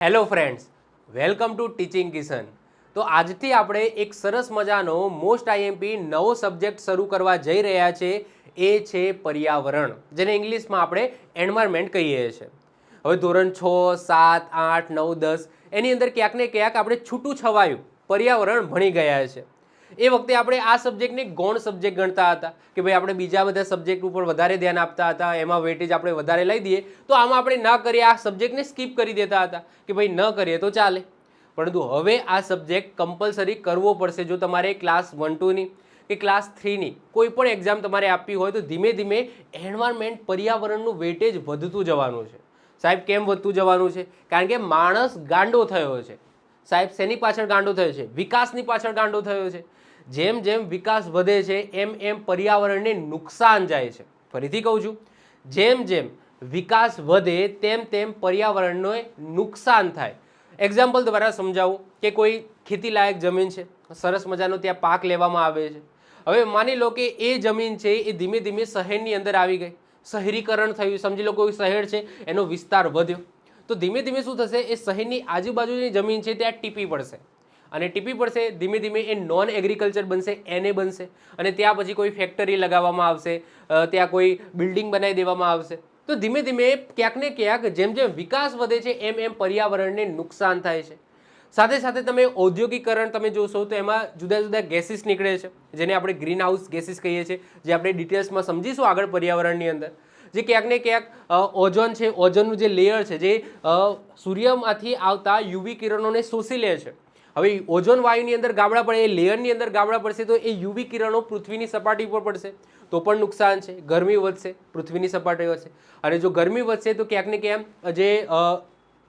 Hello friends, welcome to teaching Kishan. તો આજથી આપણે એક સરસ મજાનો મોસ્ટ આઈએમપી નવો સબ્જેક્ટ શરૂ કરવા જઈ રહ્યા છે, એ છે પર્યાવરણ, જેને ઇંગ્લિશમાં આપણે એન્વાયરમેન્ટ કહીએ છીએ। હવે ધોરણ 6, 7, 8, 9, 10 એની અંદર ક્યાંક ને ક્યાંક આપણે છૂટું છવાયું પર્યાવરણ ભણી ગયા છે। એ વખતે આપણે આ સબ્જેક્ટને ગૌણ સબ્જેક્ટ ગણતા હતા કે ભાઈ આપણે બીજા બધા સબ્જેક્ટ ઉપર વધારે ધ્યાન આપતા હતા, એમાં વેટેજ આપણે વધારે લઈ દઈએ, તો આમાં આપણે ન કરીએ, આ સબ્જેક્ટને સ્કીપ કરી દેતા હતા કે ભાઈ ન કરીએ તો ચાલે। પરંતુ હવે આ સબ્જેક્ટ કમ્પલસરી કરવો પડશે। જો તમારે ક્લાસ 1, 2ની કે ક્લાસ 3ની કોઈ પણ એક્ઝામ તમારે આપવી હોય તો ધીમે ધીમે એન્વાયરમેન્ટ પર્યાવરણનું વેટેજ વધતું જવાનું છે। સાહેબ કેમ વધતું જવાનું છે? કારણ કે માણસ ગાંડો થયો છે। સાહેબ શેની પાછળ ગાંડો થયો છે? વિકાસની પાછળ ગાંડો થયો છે। જેમ જેમ વિકાસ વધે છે એમ એમ પર્યાવરણને નુકસાન જાય છે। ફરીથી કહું છું, જેમ જેમ વિકાસ વધે તેમ તેમ પર્યાવરણને નુકસાન થાય। એક્ઝામ્પલ દ્વારા સમજાવું કે કોઈ ખેતીલાયક જમીન છે, સરસ મજાનો ત્યાં પાક લેવામાં આવે છે। હવે માની લો કે એ જમીન છે એ ધીમે ધીમે શહેરની અંદર આવી ગઈ, શહેરીકરણ થયું, સમજી લો કોઈ શહેર છે એનો વિસ્તાર વધ્યો, તો ધીમે ધીમે શું થશે, એ શહેરની આજુબાજુની જમીન છે ત્યાં ટીપી પડશે, અને ટીપી પડશે ધીમે ધીમે એ નોન એગ્રીકલ્ચર બનશે, એને બનશે, અને ત્યાં પછી કોઈ ફેક્ટરી લગાવવામાં આવશે, ત્યાં કોઈ બિલ્ડિંગ બનાવી દેવામાં આવશે। તો ધીમે ધીમે ક્યાંક ને ક્યાંક જેમ જેમ વિકાસ વધે છે એમ એમ પર્યાવરણને નુકસાન થાય છે। સાથે સાથે તમે ઔદ્યોગિકરણ તમે જોશો તો એમાં જુદા જુદા ગેસીસ નીકળે છે, જેને આપણે ગ્રીન હાઉસ ગેસીસ કહીએ છીએ, જે આપણે ડિટેલ્સમાં સમજીશું આગળ પર્યાવરણની અંદર। જે ક્યાંક ને ક્યાંક ઓઝોન છે, ઓઝોનનું જે લેયર છે, જે સૂર્યમાંથી આવતા યુવી કિરણોને શોષી લે છે। હવે ઓઝોન વાયુની અંદર ગાબડા પડે, એ લેયરની અંદર ગાબડા પડશે તો એ યુવી કિરણો પૃથ્વીની સપાટી પર પડશે તો પણ નુકસાન છે, ગરમી વધશે, પૃથ્વીની સપાટી વધશે, અને જો ગરમી વધશે તો ક્યાંક ને ક્યાંક જે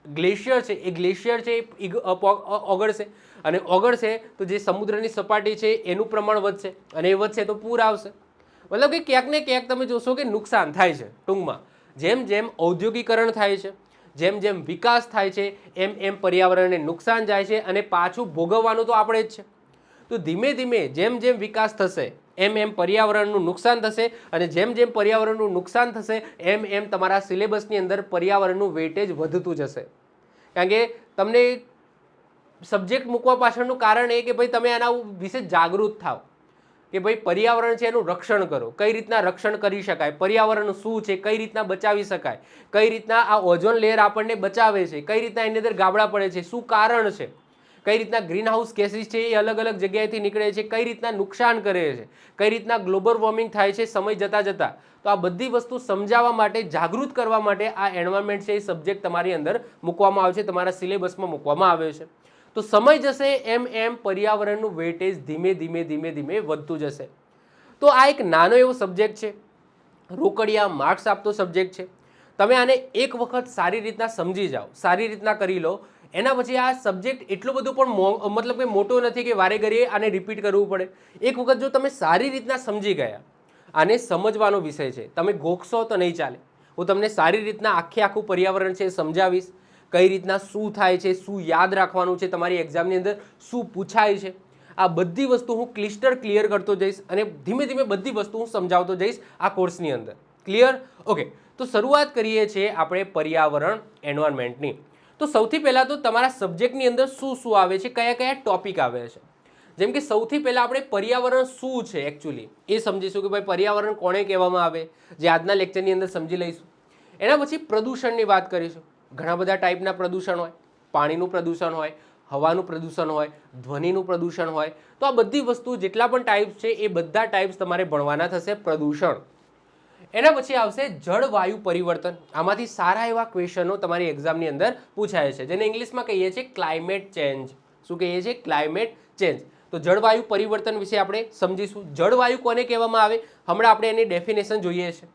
ગ્લેશિયર છે એ ગ્લેશિયર છે એ ઓગળશે, અને ઓગળશે તો જે સમુદ્રની સપાટી છે એનું પ્રમાણ વધશે, અને એ વધશે તો પૂર આવશે। મતલબ કે ક્યાંક ને ક્યાંક તમે જોશો કે નુકસાન થાય છે। ટૂંકમાં જેમ જેમ ઔદ્યોગિકરણ થાય છે, જેમ જેમ વિકાસ થાય છે એમ એમ પર્યાવરણને નુકસાન જાય છે, અને પાછું ભોગવવાનું તો આપણે જ છે। તો ધીમે ધીમે જેમ જેમ વિકાસ થશે એમ એમ પર્યાવરણનું નુકસાન થશે, અને જેમ જેમ પર્યાવરણનું નુકસાન થશે એમ એમ તમારા સિલેબસની અંદર પર્યાવરણનું વેટેજ વધતું જશે। કારણ કે તમને સબ્જેક્ટ મૂકવા પાછળનું કારણ એ કે ભાઈ તમે આના વિશે જાગૃત થાવ કે ભાઈ પર્યાવરણ છે એનું રક્ષણ કરો, કઈ રીતના રક્ષણ કરી શકાય, પર્યાવરણ શું છે, કઈ રીતના બચાવી શકાય, કઈ રીતના આ ઓઝોન લેયર આપણને બચાવે છે, કઈ રીતના એની અંદર ગાબડા પડે છે, શું કારણ છે, કઈ રીતના ગ્રીન હાઉસ ગેસીસ છે એ અલગ અલગ જગ્યાએથી નીકળે છે, કઈ રીતના નુકસાન કરે છે, કઈ રીતના ગ્લોબલ વોર્મિંગ થાય છે સમય જતાં જતાં। તો આ બધી વસ્તુ સમજાવવા માટે, જાગૃત કરવા માટે આ એન્વાયરમેન્ટ છે એ સબ્જેક્ટ તમારી અંદર મૂકવામાં આવે છે, તમારા સિલેબસમાં મૂકવામાં આવે છે। તો સમય જશે એમ એમ પર્યાવરણનું વેટેજ ધીમે ધીમે ધીમે ધીમે વધતું જશે। તો આ એક નાનો એવો સબ્જેક્ટ છે, રોકડિયા માર્ક્સ આપતો સબ્જેક્ટ છે। તમે આને એક વખત સારી રીતના સમજી જાઓ, સારી રીતના કરી લો, એના પછી આ સબ્જેક્ટ એટલો બધો પણ મતલબ કે મોટો નથી કે વારે ઘડીએ આને રિપીટ કરવું પડે। એક વખત જો તમે સારી રીતના સમજી ગયા, આને સમજવાનો વિષય છે, તમે ગોખશો તો નહીં ચાલે। હું તમને સારી રીતના આખું પર્યાવરણ છે સમજાવીશ, કઈ રીતના શું થાય છે, શું યાદ રાખવાનું છે, તમારી એક્ઝામની અંદર શું પૂછાય છે, આ બધી વસ્તુ હું ક્લિયર કરતો જઈશ, અને ધીમે ધીમે બધી વસ્તુ હું સમજાવતો જઈશ આ કોર્સની અંદર। ક્લિયર? ઓકે, તો શરૂઆત કરીએ છીએ આપણે પર્યાવરણ એન્વાયરમેન્ટની। તો સૌથી પહેલાં તો તમારા સબ્જેક્ટની અંદર શું શું આવે છે, કયા કયા ટોપિક આવે છે, જેમ કે સૌથી પહેલાં આપણે પર્યાવરણ શું છે એકચ્યુઅલી એ સમજીશું કે ભાઈ પર્યાવરણ કોને કહેવામાં આવે, જે આજના લેક્ચરની અંદર સમજી લઈશું। એના પછી પ્રદૂષણની વાત કરીશું। ઘણા બધા ટાઈપના પ્રદૂષણ હોય, પાણીનું પ્રદૂષણ હોય, હવાનું પ્રદૂષણ હોય, ધ્વનિનું પ્રદૂષણ હોય, તો આ બધી વસ્તુ જેટલા પણ ટાઈપ્સ છે એ બધા ટાઈપ્સ તમારે ભણવાના થશે પ્રદૂષણ। એના પછી આવશે જળવાયુ પરિવર્તન। આમાંથી સારા એવા ક્વેશ્ચનો તમારી એક્ઝામની અંદર પૂછાય છે, જેને ઇંગ્લિશમાં કહીએ છીએ ક્લાઇમેટ ચેન્જ। શું કહીએ છીએ? Climate change. તો જળવાયુ પરિવર્તન વિશે આપણે સમજીશું। જળવાયુ કોને કહેવામાં આવે, હમણાં આપણે એની ડેફિનેશન જોઈએ છે।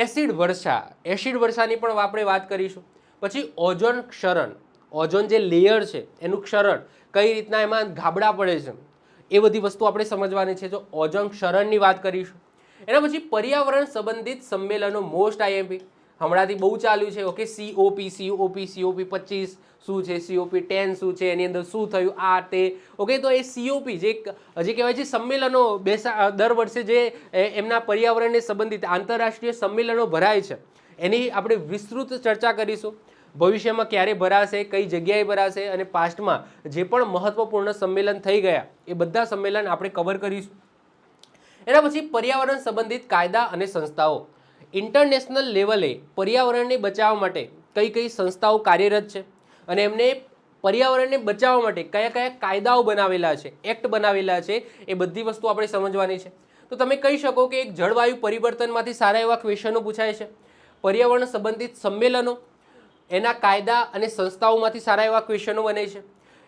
એસિડ વર્ષા, એસિડ વર્ષાની પણ આપણે વાત કરીશું। પછી ઓઝોન ક્ષરણ, ઓઝોન જે લેયર છે એનું ક્ષરણ, કઈ રીતના એમાં ગાબડા પડે છે, એ બધી વસ્તુ આપણે સમજવાની છે, તો ઓઝોન ક્ષરણની વાત કરીશું। એના પછી પર્યાવરણ સંબંધિત સંમેલનો, મોસ્ટ આઈએમપી હમણાંથી બહુ ચાલ્યું છે। ઓકે, COP 25 શું છે, COP 10 શું છે, એની અંદર શું થયું, આ તે। ઓકે, તો એ COP જે કહેવાય છે સંમેલનો દર વર્ષે જે એમના પર્યાવરણને સંબંધિત આંતરરાષ્ટ્રીય સંમેલનો ભરાય છે, એની આપણે વિસ્તૃત ચર્ચા કરીશું। ભવિષ્યમાં ક્યારે ભરાશે, કઈ જગ્યાએ ભરાશે અને પાસ્ટમાં જે પણ મહત્વપૂર્ણ સંમેલન થઈ ગયા એ બધા સંમેલન આપણે કવર કરીશું. એના પછી પર્યાવરણ સંબંધિત કાયદા અને સંસ્થાઓ. ઇન્ટરનેશનલ લેવલે પર્યાવરણને બચાવવા માટે કઈ કઈ સંસ્થાઓ કાર્યરત છે અને એમને પર્યાવરણને બચાવવા માટે કયા કયા કાયદાઓ બનાવેલા છે, એક્ટ બનાવેલા છે, એ બધી વસ્તુ આપણે સમજવાની છે. તો તમે કહી શકો કે એક જળવાયુ પરિવર્તનમાંથી સારા એવા ક્વેશ્ચનો પૂછાય છે. પર્યાવરણ સંબંધિત સંમેલનો, એના કાયદા અને સંસ્થાઓમાંથી સારા એવા ક્વેશ્ચનો બને છે.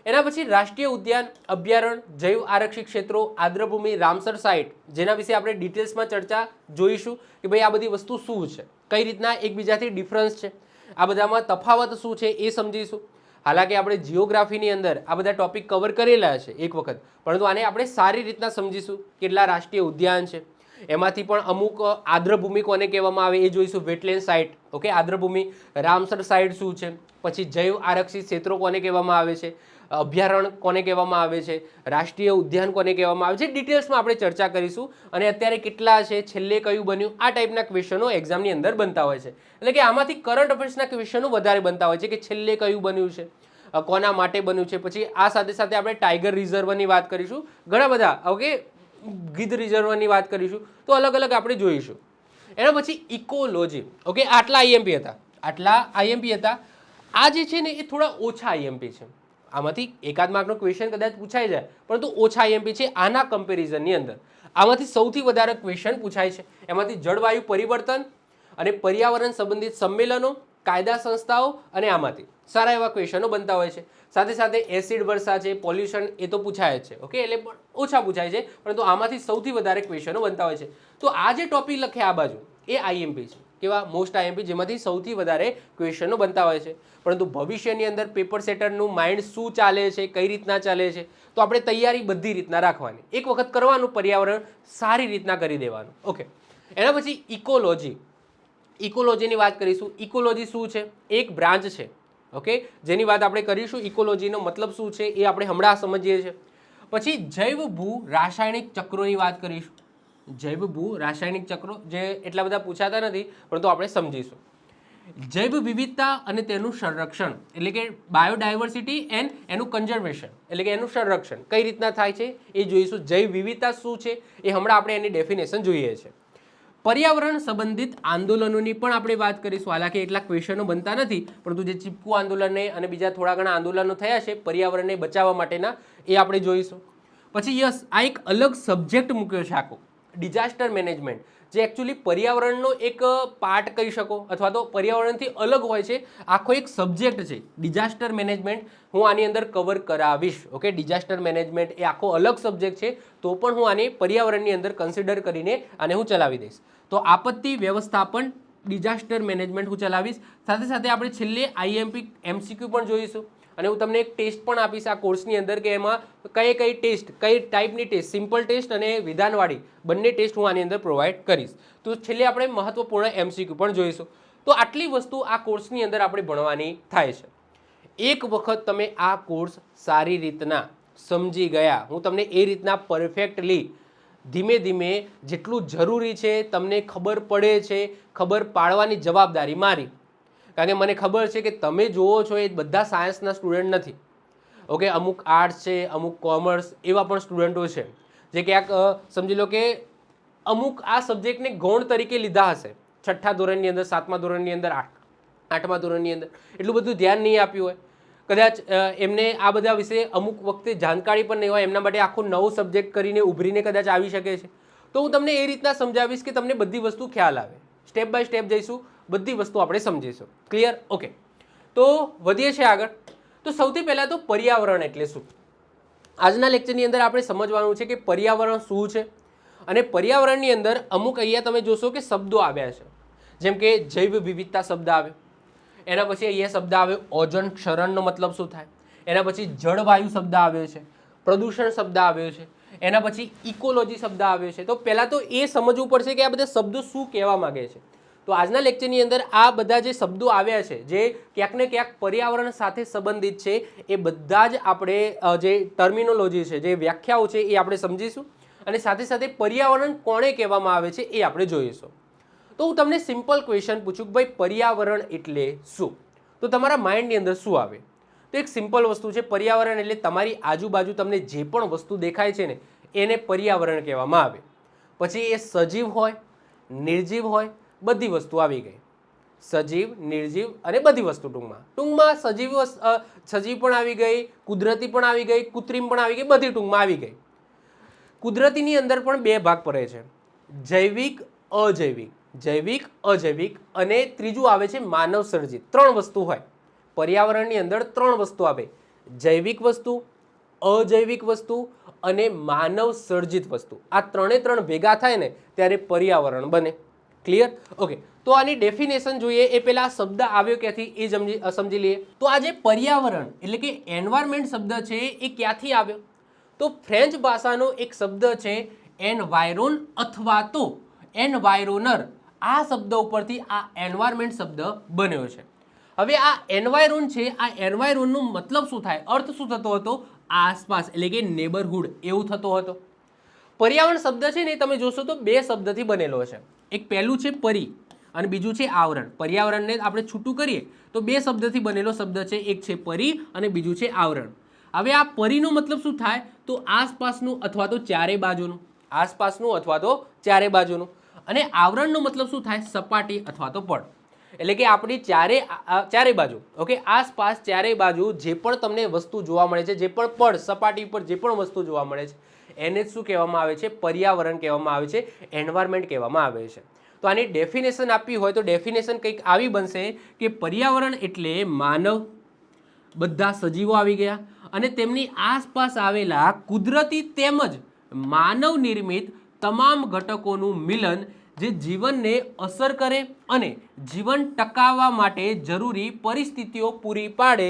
એના પછી રાષ્ટ્રીય ઉદ્યાન, અભયારણ્ય, જૈવ આરક્ષિત ક્ષેત્રો, આદ્રભૂમિ, રામસર સાઇટ, જેના વિશે આપણે ડિટેલ્સમાં ચર્ચા જોઈશું કે ભાઈ આ બધી વસ્તુ શું છે, કઈ રીતના એકબીજાથી ડિફરન્સ છે, આ બધામાં તફાવત શું છે એ સમજીશું. હાલાકી આપણે જિયોગ્રાફીની અંદર આ બધા ટોપિક કવર કરેલા છે એક વખત, પરંતુ આને આપણે સારી રીતના સમજીશું. કેટલા રાષ્ટ્રીય ઉદ્યાન છે, એમાંથી પણ અમુક આદ્રભૂમિ કોને કહેવામાં આવે એ જોઈશું. વેટલેન્ડ સાઇટ, ઓકે, આદ્રભૂમિ, રામસર સાઇટ શું છે, પછી જૈવ આરક્ષિત ક્ષેત્રો કોને કહેવામાં આવે છે, અભયારણ્ય કોને કહેવામાં આવે છે, રાષ્ટ્રીય ઉદ્યાન કોને કહેવામાં આવે છે, ડિટેલ્સમાં આપણે ચર્ચા કરીશું. અને અત્યારે કેટલા છે, છેલ્લે કયું બન્યું, આ ટાઈપના ક્વેશ્ચનો એક્ઝામની અંદર બનતા હોય છે. એટલે કે આમાંથી કરંટ અફેર્સના ક્વેશ્ચનો વધારે બનતા હોય છે કે છેલ્લે કયું બન્યું છે, કોના માટે બન્યું છે. પછી આ સાથે સાથે આપણે ટાઈગર રિઝર્વની વાત કરીશું, ઘણા બધા, ઓકે, ગીધ રિઝર્વની વાત કરીશું. તો અલગ અલગ આપણે જોઈશું. એના પછી ઇકોલોજી, ઓકે, આટલા આઈએમપી હતા. આ જે છે ને એ થોડા ઓછા આઈએમપી છે. આમાંથી એકાદ માર્કનો ક્વેશ્ચન કદાચ પૂછાઈ જાય, પરંતુ ઓછા આઈએમપી છે. આના કમ્પેરિઝનની અંદર આમાંથી સૌથી વધારે ક્વેશ્ચન પૂછાય છે. એમાંથી જળવાયુ પરિવર્તન અને પર્યાવરણ સંબંધિત સંમેલનો, કાયદા સંસ્થાઓ, અને આમાંથી સારા એવા ક્વેશ્ચનો બનતા હોય છે. સાથે સાથે એસિડ વર્ષા છે, પોલ્યુશન, એ તો પૂછાય જ છે, ઓકે, એટલે ઓછા પૂછાય છે, પરંતુ આમાંથી સૌથી વધારે ક્વેશ્ચનો બનતા હોય છે. તો આ જે ટોપિક લખે આ બાજુ એ આઈએમપી છે. કેવા? મોસ્ટ આઈએમપી, જેમાંથી સૌથી વધારે ક્વેશ્ચનો બનતા હોય છે. પરંતુ ભવિષ્યની અંદર પેપર સેટરનું માઇન્ડ શું ચાલે છે, કઈ રીતના ચાલે છે, તો આપણે તૈયારી બધી રીતના રાખવાની. એક વખત કરવાનું, પર્યાવરણ સારી રીતના કરી દેવાનું, ઓકે. એના પછી ઇકોલોજી. ઇકોલોજીની વાત કરીશું. ઇકોલોજી શું છે? એક બ્રાન્ચ છે, ઓકે, જેની વાત આપણે કરીશું. ઇકોલોજીનો મતલબ શું છે એ આપણે હમણાં સમજીએ છીએ. પછી જૈવ ભૂ રાસાયણિક ચક્રોની વાત કરીશું. જૈવ ભૂ રાસાયણિક ચક્રો જે એટલા બધા પૂછાતા નથી, પરંતુ આપણે સમજીશું. જૈવ વિવિધતા અને તેનું સંરક્ષણ, એટલે કે બાયોડાયવર્સિટી એન્ડ એનું કન્ઝર્વેશન, એટલે કે એનું સંરક્ષણ કઈ રીતના થાય છે એ જોઈશું. જૈવ વિવિધતા શું છે એ હમણાં આપણે એની ડેફિનેશન જોઈએ છે. પર્યાવરણ સંબંધિત આંદોલનોની પણ આપણે વાત કરીશું. હાલાકી એટલા ક્વેશ્ચનો બનતા નથી, પરંતુ જે ચીપકુ આંદોલન અને બીજા થોડા ઘણા આંદોલનો થયા છે પર્યાવરણને બચાવવા માટેના, એ આપણે જોઈશું. પછી યસ, આ એક અલગ સબ્જેક્ટ મૂક્યો છે આખો, ડિઝાસ્ટર મેનેજમેન્ટ, જે એકચ્યુઅલી પર્યાવરણનો એક પાર્ટ કહી શકો, અથવા તો પર્યાવરણથી અલગ હોય છે. આખો એક સબ્જેક્ટ છે ડિઝાસ્ટર મેનેજમેન્ટ. હું આની અંદર કવર કરાવીશ, ઓકે. ડિઝાસ્ટર મેનેજમેન્ટ એ આખો અલગ સબ્જેક્ટ છે, તો પણ હું આને પર્યાવરણની અંદર કન્સિડર કરીને આને હું ચલાવી દઈશ. તો આપત્તિ વ્યવસ્થાપન, ડિઝાસ્ટર મેનેજમેન્ટ હું ચલાવીશ. સાથે સાથે આપણે છેલ્લે આઈએમપી એમસીક્યુ પણ જોઈશું. અને હું તમને એક ટેસ્ટ પણ આપીશ આ કોર્સની અંદર કે એમાં કઈ કઈ ટેસ્ટ, કઈ ટાઈપની ટેસ્ટ, સિમ્પલ ટેસ્ટ અને વિધાનવાળી બંને ટેસ્ટ હું આની અંદર પ્રોવાઈડ કરીશ. તો છેલ્લે આપણે મહત્વપૂર્ણ એમસીક્યુ પણ જોઈશું. તો આટલી વસ્તુ આ કોર્સની અંદર આપણે ભણવાની થાય છે. એક વખત તમે આ કોર્સ સારી રીતના સમજી ગયા, હું તમને એ રીતના પરફેક્ટલી ધીમે ધીમે જેટલું જરૂરી છે તમને ખબર પડે છે, ખબર પાડવાની જવાબદારી મારી. કારણ કે મને ખબર છે કે તમે જુઓ છો એ બધા સાયન્સના સ્ટુડન્ટ નથી, ઓકે. અમુક આર્ટ્સ છે, અમુક કોમર્સ, એવા પણ સ્ટુડન્ટો છે જે ક્યાંક સમજી લો કે અમુક આ સબ્જેક્ટને ગૌણ તરીકે લીધા હશે. 6ઠ્ઠા ધોરણની અંદર, 7મા ધોરણની અંદર, 8મા ધોરણની અંદર એટલું બધું ધ્યાન નહીં આપ્યું હોય. કદાચ એમને આ બધા વિશે અમુક વખતે જાણકારી પણ નહીં હોય, એમના માટે આખો નવો સબ્જેક્ટ કરીને ઉભરીને કદાચ આવી શકે છે. તો હું તમને એ રીતના સમજાવીશ કે તમને બધી વસ્તુ ખ્યાલ આવે. સ્ટેપ બાય સ્ટેપ જઈશું, બધી વસ્તુ આપણે સમજીશું. ક્લિયર? ઓકે. તો વધીએ છીએ આગળ. તો સૌથી પહેલાં તો પર્યાવરણ એટલે શું? આજના લેક્ચરની અંદર આપણે સમજવાનું છે કે પર્યાવરણ શું છે. અને પર્યાવરણની અંદર અમુક અહીંયા તમે જોશો કે શબ્દો આવ્યા છે, જેમ કે જૈવ વિવિધતા શબ્દ આવ્યો. એના પછી અહીંયા શબ્દ આવ્યો ઓઝોન ક્ષરણનો મતલબ શું થાય. એના પછી જળવાયુ શબ્દ આવ્યો છે, પ્રદૂષણ શબ્દ આવ્યો છે. એના પછી ઇકોલોજી શબ્દ આવ્યો છે. તો પહેલાં તો એ સમજવું પડશે કે આ બધા શબ્દો શું કહેવા માગે છે. તો આજના લેક્ચરની અંદર આ બધા જે શબ્દો આવ્યા છે, જે ક્યાંક ને ક્યાંક પર્યાવરણ સાથે સંબંધિત છે, એ બધા જ આપણે જે ટર્મિનોલોજી છે, જે વ્યાખ્યાઓ છે, એ આપણે સમજીશું. અને સાથે સાથે પર્યાવરણ કોણે કહેવામાં આવે છે એ આપણે જોઈશું. તો હું તમને સિમ્પલ ક્વેશ્ચન પૂછું કે ભાઈ પર્યાવરણ એટલે શું? તો તમારા માઇન્ડની અંદર શું આવે? તો એક સિમ્પલ વસ્તુ છે, પર્યાવરણ એટલે તમારી આજુબાજુ તમને જે પણ વસ્તુ દેખાય છે ને એને પર્યાવરણ કહેવામાં આવે. પછી એ સજીવ હોય, નિર્જીવ હોય, બધી વસ્તુ આવી ગઈ. સજીવ, નિર્જીવ અને બધી વસ્તુ. ટૂંકમાં સજીવ પણ આવી ગઈ, કુદરતી પણ આવી ગઈ, કૃત્રિમ પણ આવી ગઈ, બધી ટૂંકમાં આવી ગઈ. કુદરતીની અંદર પણ બે ભાગ પડે છે, જૈવિક, અજૈવિક. જૈવિક, અજૈવિક અને ત્રીજું આવે છે માનવ સર્જિત. ત્રણ વસ્તુ હોય પર્યાવરણની અંદર, ત્રણ વસ્તુ આવે, જૈવિક વસ્તુ, અજૈવિક વસ્તુ અને માનવ સર્જિત વસ્તુ. આ ત્રણ ભેગા થાય ને ત્યારે પર્યાવરણ બને. ક્લિયર? ઓકે, તો આની ડેફિનેશન જોઈએ એ પહેલા આ શબ્દ આવ્યો ક્યાંથી એ સમજી લઈએ. તો આ જે પર્યાવરણ એટલે કે એન્વાયરમેન્ટ શબ્દ છે એ ક્યાંથી આવ્યો? તો ફ્રેન્ચ ભાષાનો એક શબ્દ છે એનવાયરોન અથવા તો એનવાયરોનર. આ શબ્દ ઉપરથી આ એન્વાયરમેન્ટ શબ્દ બન્યો છે. હવે આ એન્વાયરોન છે, આ એન્વાયરોનનો મતલબ શું થાય, અર્થ શું થતો હતો? આસપાસ એટલે કે નેબરહુડ એવું થતો હતો. પર્યાવરણ શબ્દ છે ને તમે જોશો તો બે શબ્દથી બનેલો છે. એક પહેલું છે પરી અને બીજું છે આવરણ. પર્યાવરણને આપણે છૂટું કરીએ તો બે શબ્દથી બનેલો શબ્દ છે, એક છે પરી અને બીજું છે આવરણ. હવે આ પરીનો મતલબ શું થાય? તો આસપાસનું અથવા તો ચારે બાજુનું. આસપાસનું અથવા તો ચારે બાજુનું. અને આવરણનો મતલબ શું થાય? સપાટી અથવા તો પડ. એટલે કે આપણી ચારે બાજુ, ઓકે, આસપાસ ચારે બાજુ જે પણ તમને વસ્તુ જોવા મળે છે, જે પણ પડ, સપાટી પર જે પણ વસ્તુ જોવા મળે છે એને શું કહેવામાં આવે છે? પર્યાવરણ કહેવામાં આવે છે, એન્વાયરમેન્ટ કહેવામાં આવે છે. તો આની ડેફિનેશન આપવી હોય તો ડેફિનેશન કંઈક આવી બનશે કે પર્યાવરણ એટલે માનવ, બધા સજીવો આવી ગયા અને તેમની આસપાસ આવેલા કુદરતી તેમજ માનવ નિર્મિત તમામ ઘટકોનું મિલન જે જીવનને અસર કરે અને જીવન ટકાવવા માટે જરૂરી પરિસ્થિતિઓ પૂરી પાડે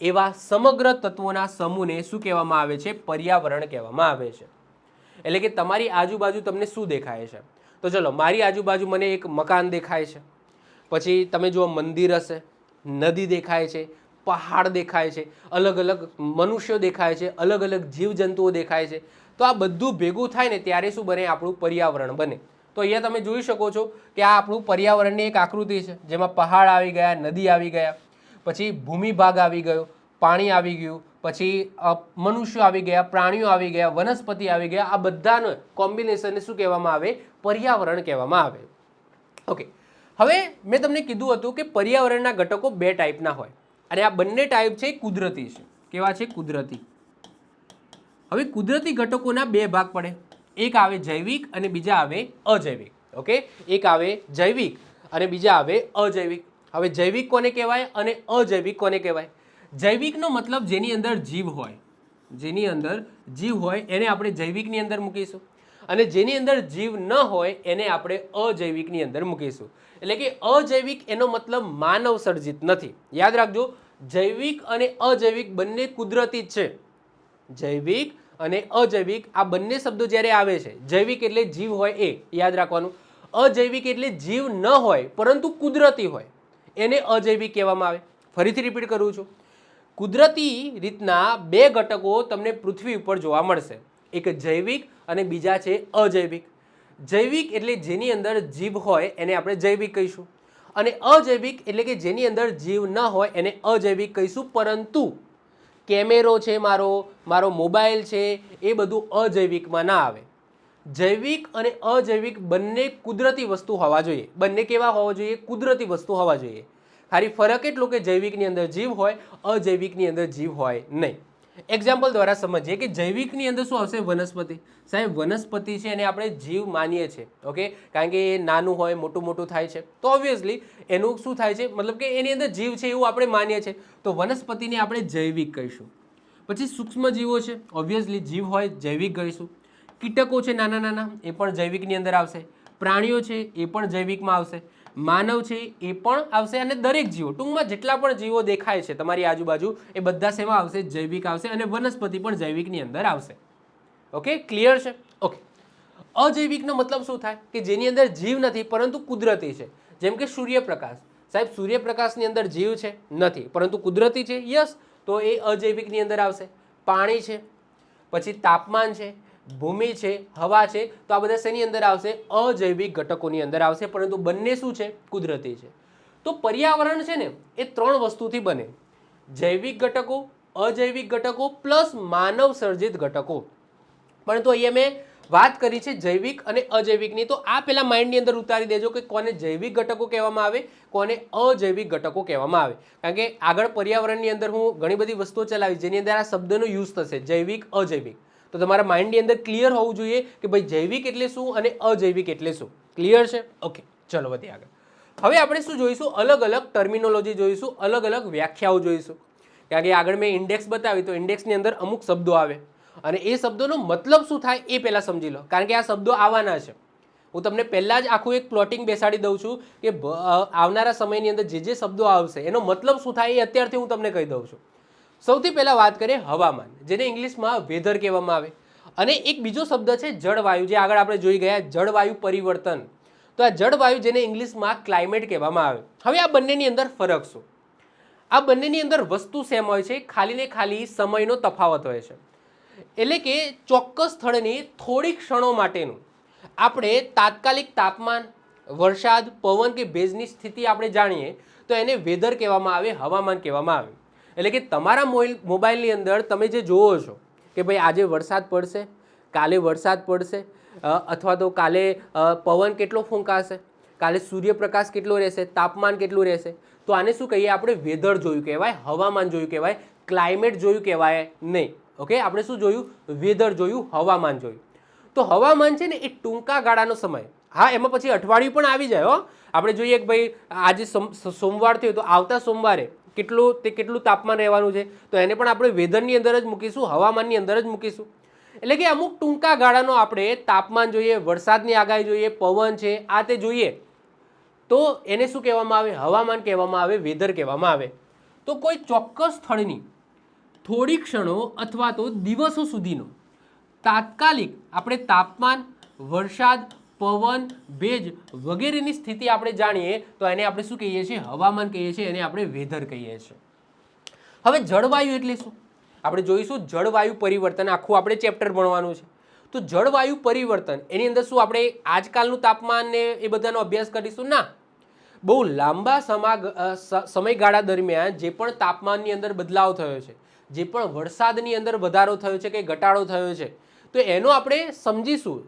એવા સમગ્ર તત્વોના સમૂહને શું કહેવામાં આવે છે? પર્યાવરણ કહેવામાં આવે છે. એટલે કે તમારી આજુબાજુ તમને શું દેખાય છે? તો ચલો, મારી આજુબાજુ મને એક મકાન દેખાય છે, પછી તમે જુઓ મંદિર હશે, નદી દેખાય છે, પહાડ દેખાય છે, અલગ અલગ મનુષ્યો દેખાય છે, અલગ અલગ જીવજંતુઓ દેખાય છે. તો આ બધું ભેગું થાય ને ત્યારે શું બને? આપણું પર્યાવરણ બને. તો અહીંયા તમે જોઈ શકો છો કે આ આપણું પર્યાવરણની એક આકૃતિ છે, જેમાં પહાડ આવી ગયા, નદી આવી ગયા, પછી ભૂમિ ભાગ આવી ગયો, પાણી આવી ગયું, પછી મનુષ્યો આવી ગયા, પ્રાણીઓ આવી ગયા, વનસ્પતિ આવી ગયા. આ બધાનો કોમ્બિનેશનને શું કહેવામાં આવે? પર્યાવરણ કહેવામાં આવે. ઓકે, હવે મેં તમને કીધું હતું કે પર્યાવરણના ઘટકો બે ટાઈપના હોય અને આ બંને ટાઈપ છે કુદરતી છે. કેવા છે? કુદરતી. હવે કુદરતી ઘટકોના બે ભાગ પડે, એક આવે જૈવિક અને બીજા આવે અજૈવિક. ઓકે, એક આવે જૈવિક અને બીજા આવે અજૈવિક. હવે જૈવિક કોને કહેવાય અને અજૈવિક કોને કહેવાય? જૈવિકનો મતલબ જેની અંદર જીવ હોય, જેની અંદર જીવ હોય એને આપણે જૈવિકની અંદર મૂકીશું અને જેની અંદર જીવ ન હોય એને આપણે અજૈવિકની અંદર મૂકીશું. એટલે કે અજૈવિક એનો મતલબ માનવ સર્જિત નથી. યાદ રાખજો, જૈવિક અને અજૈવિક બંને કુદરતી જ છે. જૈવિક અને અજૈવિક આ બંને શબ્દો જ્યારે આવે છે, જૈવિક એટલે જીવ હોય એ યાદ રાખવાનું, અજૈવિક એટલે જીવ ન હોય પરંતુ કુદરતી હોય એને અજૈવિક કહેવામાં આવે. ફરીથી રિપીટ કરું છું, કુદરતી રીતના બે ઘટકો તમને પૃથ્વી ઉપર જોવા મળશે, એક જૈવિક અને બીજા છે અજૈવિક. જૈવિક એટલે જેની અંદર જીવ હોય એને આપણે જૈવિક કહીશું અને અજૈવિક એટલે કે જેની અંદર જીવ ન હોય એને અજૈવિક કહીશું. પરંતુ કેમેરો છે, મારો મોબાઈલ છે, એ બધું અજૈવિકમાં ના આવે. જૈવિક અને અજૈવિક બંને કુદરતી વસ્તુ હોવા જોઈએ. બંને કેવા હોવા જોઈએ? કુદરતી વસ્તુ હોવા જોઈએ. ખાલી ફરક એટલો કે જૈવિકની અંદર જીવ હોય, અજૈવિકની અંદર જીવ હોય નહીં. એક્ઝામ્પલ દ્વારા સમજીએ કે જૈવિકની અંદર શું આવશે? વનસ્પતિ. સાહેબ, વનસ્પતિ છે એને આપણે જીવ માનીએ છીએ, ઓકે, કારણ કે એ નાનું હોય, મોટું મોટું થાય છે, તો ઓબ્વિયસલી એનું શું થાય છે? મતલબ કે એની અંદર જીવ છે એવું આપણે માનીએ છીએ, તો વનસ્પતિને આપણે જૈવિક કહીશું. પછી સૂક્ષ્મ જીવો છે, ઓબ્વિયસલી જીવ હોય, જૈવિક કહીશું. કીટકો છે નાના નાના, એ પણ જૈવિકની અંદર આવશે. પ્રાણીઓ છે એ પણ જૈવિકમાં આવશે. માનવ છે એ પણ આવશે અને દરેક જીવો, ટૂંકમાં જેટલા પણ જીવો દેખાય છે તમારી આજુબાજુ એ બધા શેમાં આવશે? જૈવિક આવશે અને વનસ્પતિ પણ જૈવિકની અંદર આવશે. ઓકે, ક્લિયર છે? ઓકે, અજૈવિકનો મતલબ શું થાય? કે જેની અંદર જીવ નથી પરંતુ કુદરતી છે. જેમ કે સૂર્યપ્રકાશ. સાહેબ, સૂર્યપ્રકાશની અંદર જીવ છે? નથી, પરંતુ કુદરતી છે. યસ, તો એ અજૈવિકની અંદર આવશે. પાણી છે, પછી તાપમાન છે, ભૂમિ છે, હવા છે, તો આ બધા શેની અંદર આવશે? અજૈવિક ઘટકોની અંદર આવશે, પરંતુ બંને શું છે? કુદરતી છે. તો પર્યાવરણ છે ને એ 3 વસ્તુથી બને, જૈવિક ઘટકો, અજૈવિક ઘટકો પ્લસ માનવ સર્જિત ઘટકો. પરંતુ અહીંયા મેં વાત કરી છે જૈવિક અને અજૈવિકની, તો આ પેલા માઇન્ડની અંદર ઉતારી દેજો કે કોને જૈવિક ઘટકો કહેવામાં આવે, કોને અજૈવિક ઘટકો કહેવામાં આવે. કારણ કે આગળ પર્યાવરણની અંદર હું ઘણી બધી વસ્તુઓ ચલાવી જેની અંદર આ શબ્દનો યુઝ થશે, જૈવિક અજૈવિક. તો તમારા માઇન્ડની અંદર ક્લિયર હોવું જોઈએ કે ભાઈ જૈવિક એટલે શું અને અજૈવિક એટલે શું. ક્લિયર છે? ઓકે, ચલો વધીએ આગળ. હવે આપણે શું જોઈશું? અલગ અલગ ટર્મિનોલોજી જોઈશું, અલગ અલગ વ્યાખ્યાઓ જોઈશું. કારણ કે આગળ મેં ઇન્ડેક્સ બતાવી તો ઇન્ડેક્સની અંદર અમુક શબ્દો આવે અને એ શબ્દોનો મતલબ શું થાય એ પહેલાં સમજી લો. કારણ કે આ શબ્દો આવવાના છે. હું તમને પહેલાં જ આખું એક પ્લોટિંગ બેસાડી દઉં છું કે આવનારા સમયની અંદર જે જે શબ્દો આવશે એનો મતલબ શું થાય એ અત્યારથી હું તમને કહી દઉં છું. સૌથી પહેલાં વાત કરીએ હવામાન, જેને ઇંગ્લિશમાં વેધર કહેવામાં આવે. અને એક બીજો શબ્દ છે જળવાયુ, જે આગળ આપણે જોઈ ગયા, જળવાયુ પરિવર્તન. તો આ જળવાયુ જેને ઇંગ્લિશમાં ક્લાઇમેટ કહેવામાં આવે. હવે આ બંનેની અંદર ફરક શું? આ બંનેની અંદર વસ્તુ સેમ હોય છે, ખાલી ને ખાલી સમયનો તફાવત હોય છે. એટલે કે ચોક્કસ સ્થળની થોડી ક્ષણો માટેનું આપણે તાત્કાલિક તાપમાન, વરસાદ, પવન કે ભેજની સ્થિતિ આપણે જાણીએ તો એને વેધર કહેવામાં આવે, હવામાન કહેવામાં આવે. એટલે કે તમારા મોબાઈલની અંદર તમે જે જોવો છો કે ભાઈ આજે વરસાદ પડશે, કાલે વરસાદ પડશે, અથવા તો કાલે પવન કેટલો ફૂંકાશે, કાલે સૂર્યપ્રકાશ કેટલો રહેશે, તાપમાન કેટલું રહેશે, તો આને શું કહીએ આપણે? વેધર જોયું કહેવાય, હવામાન જોયું કહેવાય, ક્લાઇમેટ જોયું કહેવાય નહીં. ઓકે, આપણે શું જોયું? વેધર જોયું, હવામાન જોયું. તો હવામાન છે ને એ ટૂંકા ગાળાનો સમય. હા, એમાં પછી અઠવાડિયું પણ આવી જાય હો. આપણે જોઈએ કે ભાઈ આજે સોમવાર થયો તો આવતા સોમવારે કેટલું તાપમાન રહેવાનું છે, તો એને પણ આપણે વેધરની અંદર જ મૂકીશું, હવામાનની અંદર જ મૂકીશું. એટલે કે અમુક ટૂંકા ગાળાનો આપણે તાપમાન જોઈએ, વરસાદની આગાહી જોઈએ, પવન છે આ તે જોઈએ, તો એને શું કહેવામાં આવે? હવામાન કહેવામાં આવે, વેધર કહેવામાં આવે. તો કોઈ ચોક્કસ સ્થળની થોડી ક્ષણો અથવા તો દિવસો સુધીનો તાત્કાલિક આપણે તાપમાન, વરસાદ, પવન, ભેજ વગેરેની સ્થિતિ આપણે જાણીએ તો એને આપણે શું કહીએ છીએ? હવામાન કહીએ છીએ, એને આપણે વેધર કહીએ છીએ. હવે જળવાયુ એટલે શું? આપણે જોઈશું જળવાયુ પરિવર્તન, આખું આપણે ચેપ્ટર ભણવાનું છે. તો જળવાયુ પરિવર્તન એની અંદર શું આપણે આજકાલનું તાપમાન ને એ બધાનો અભ્યાસ કરીશું? ના, બહુ લાંબા સમયગાળા દરમિયાન જે પણ તાપમાનની અંદર બદલાવ થયો છે, જે પણ વરસાદની અંદર વધારો થયો છે કે ઘટાડો થયો છે, તો એનો આપણે સમજીશું,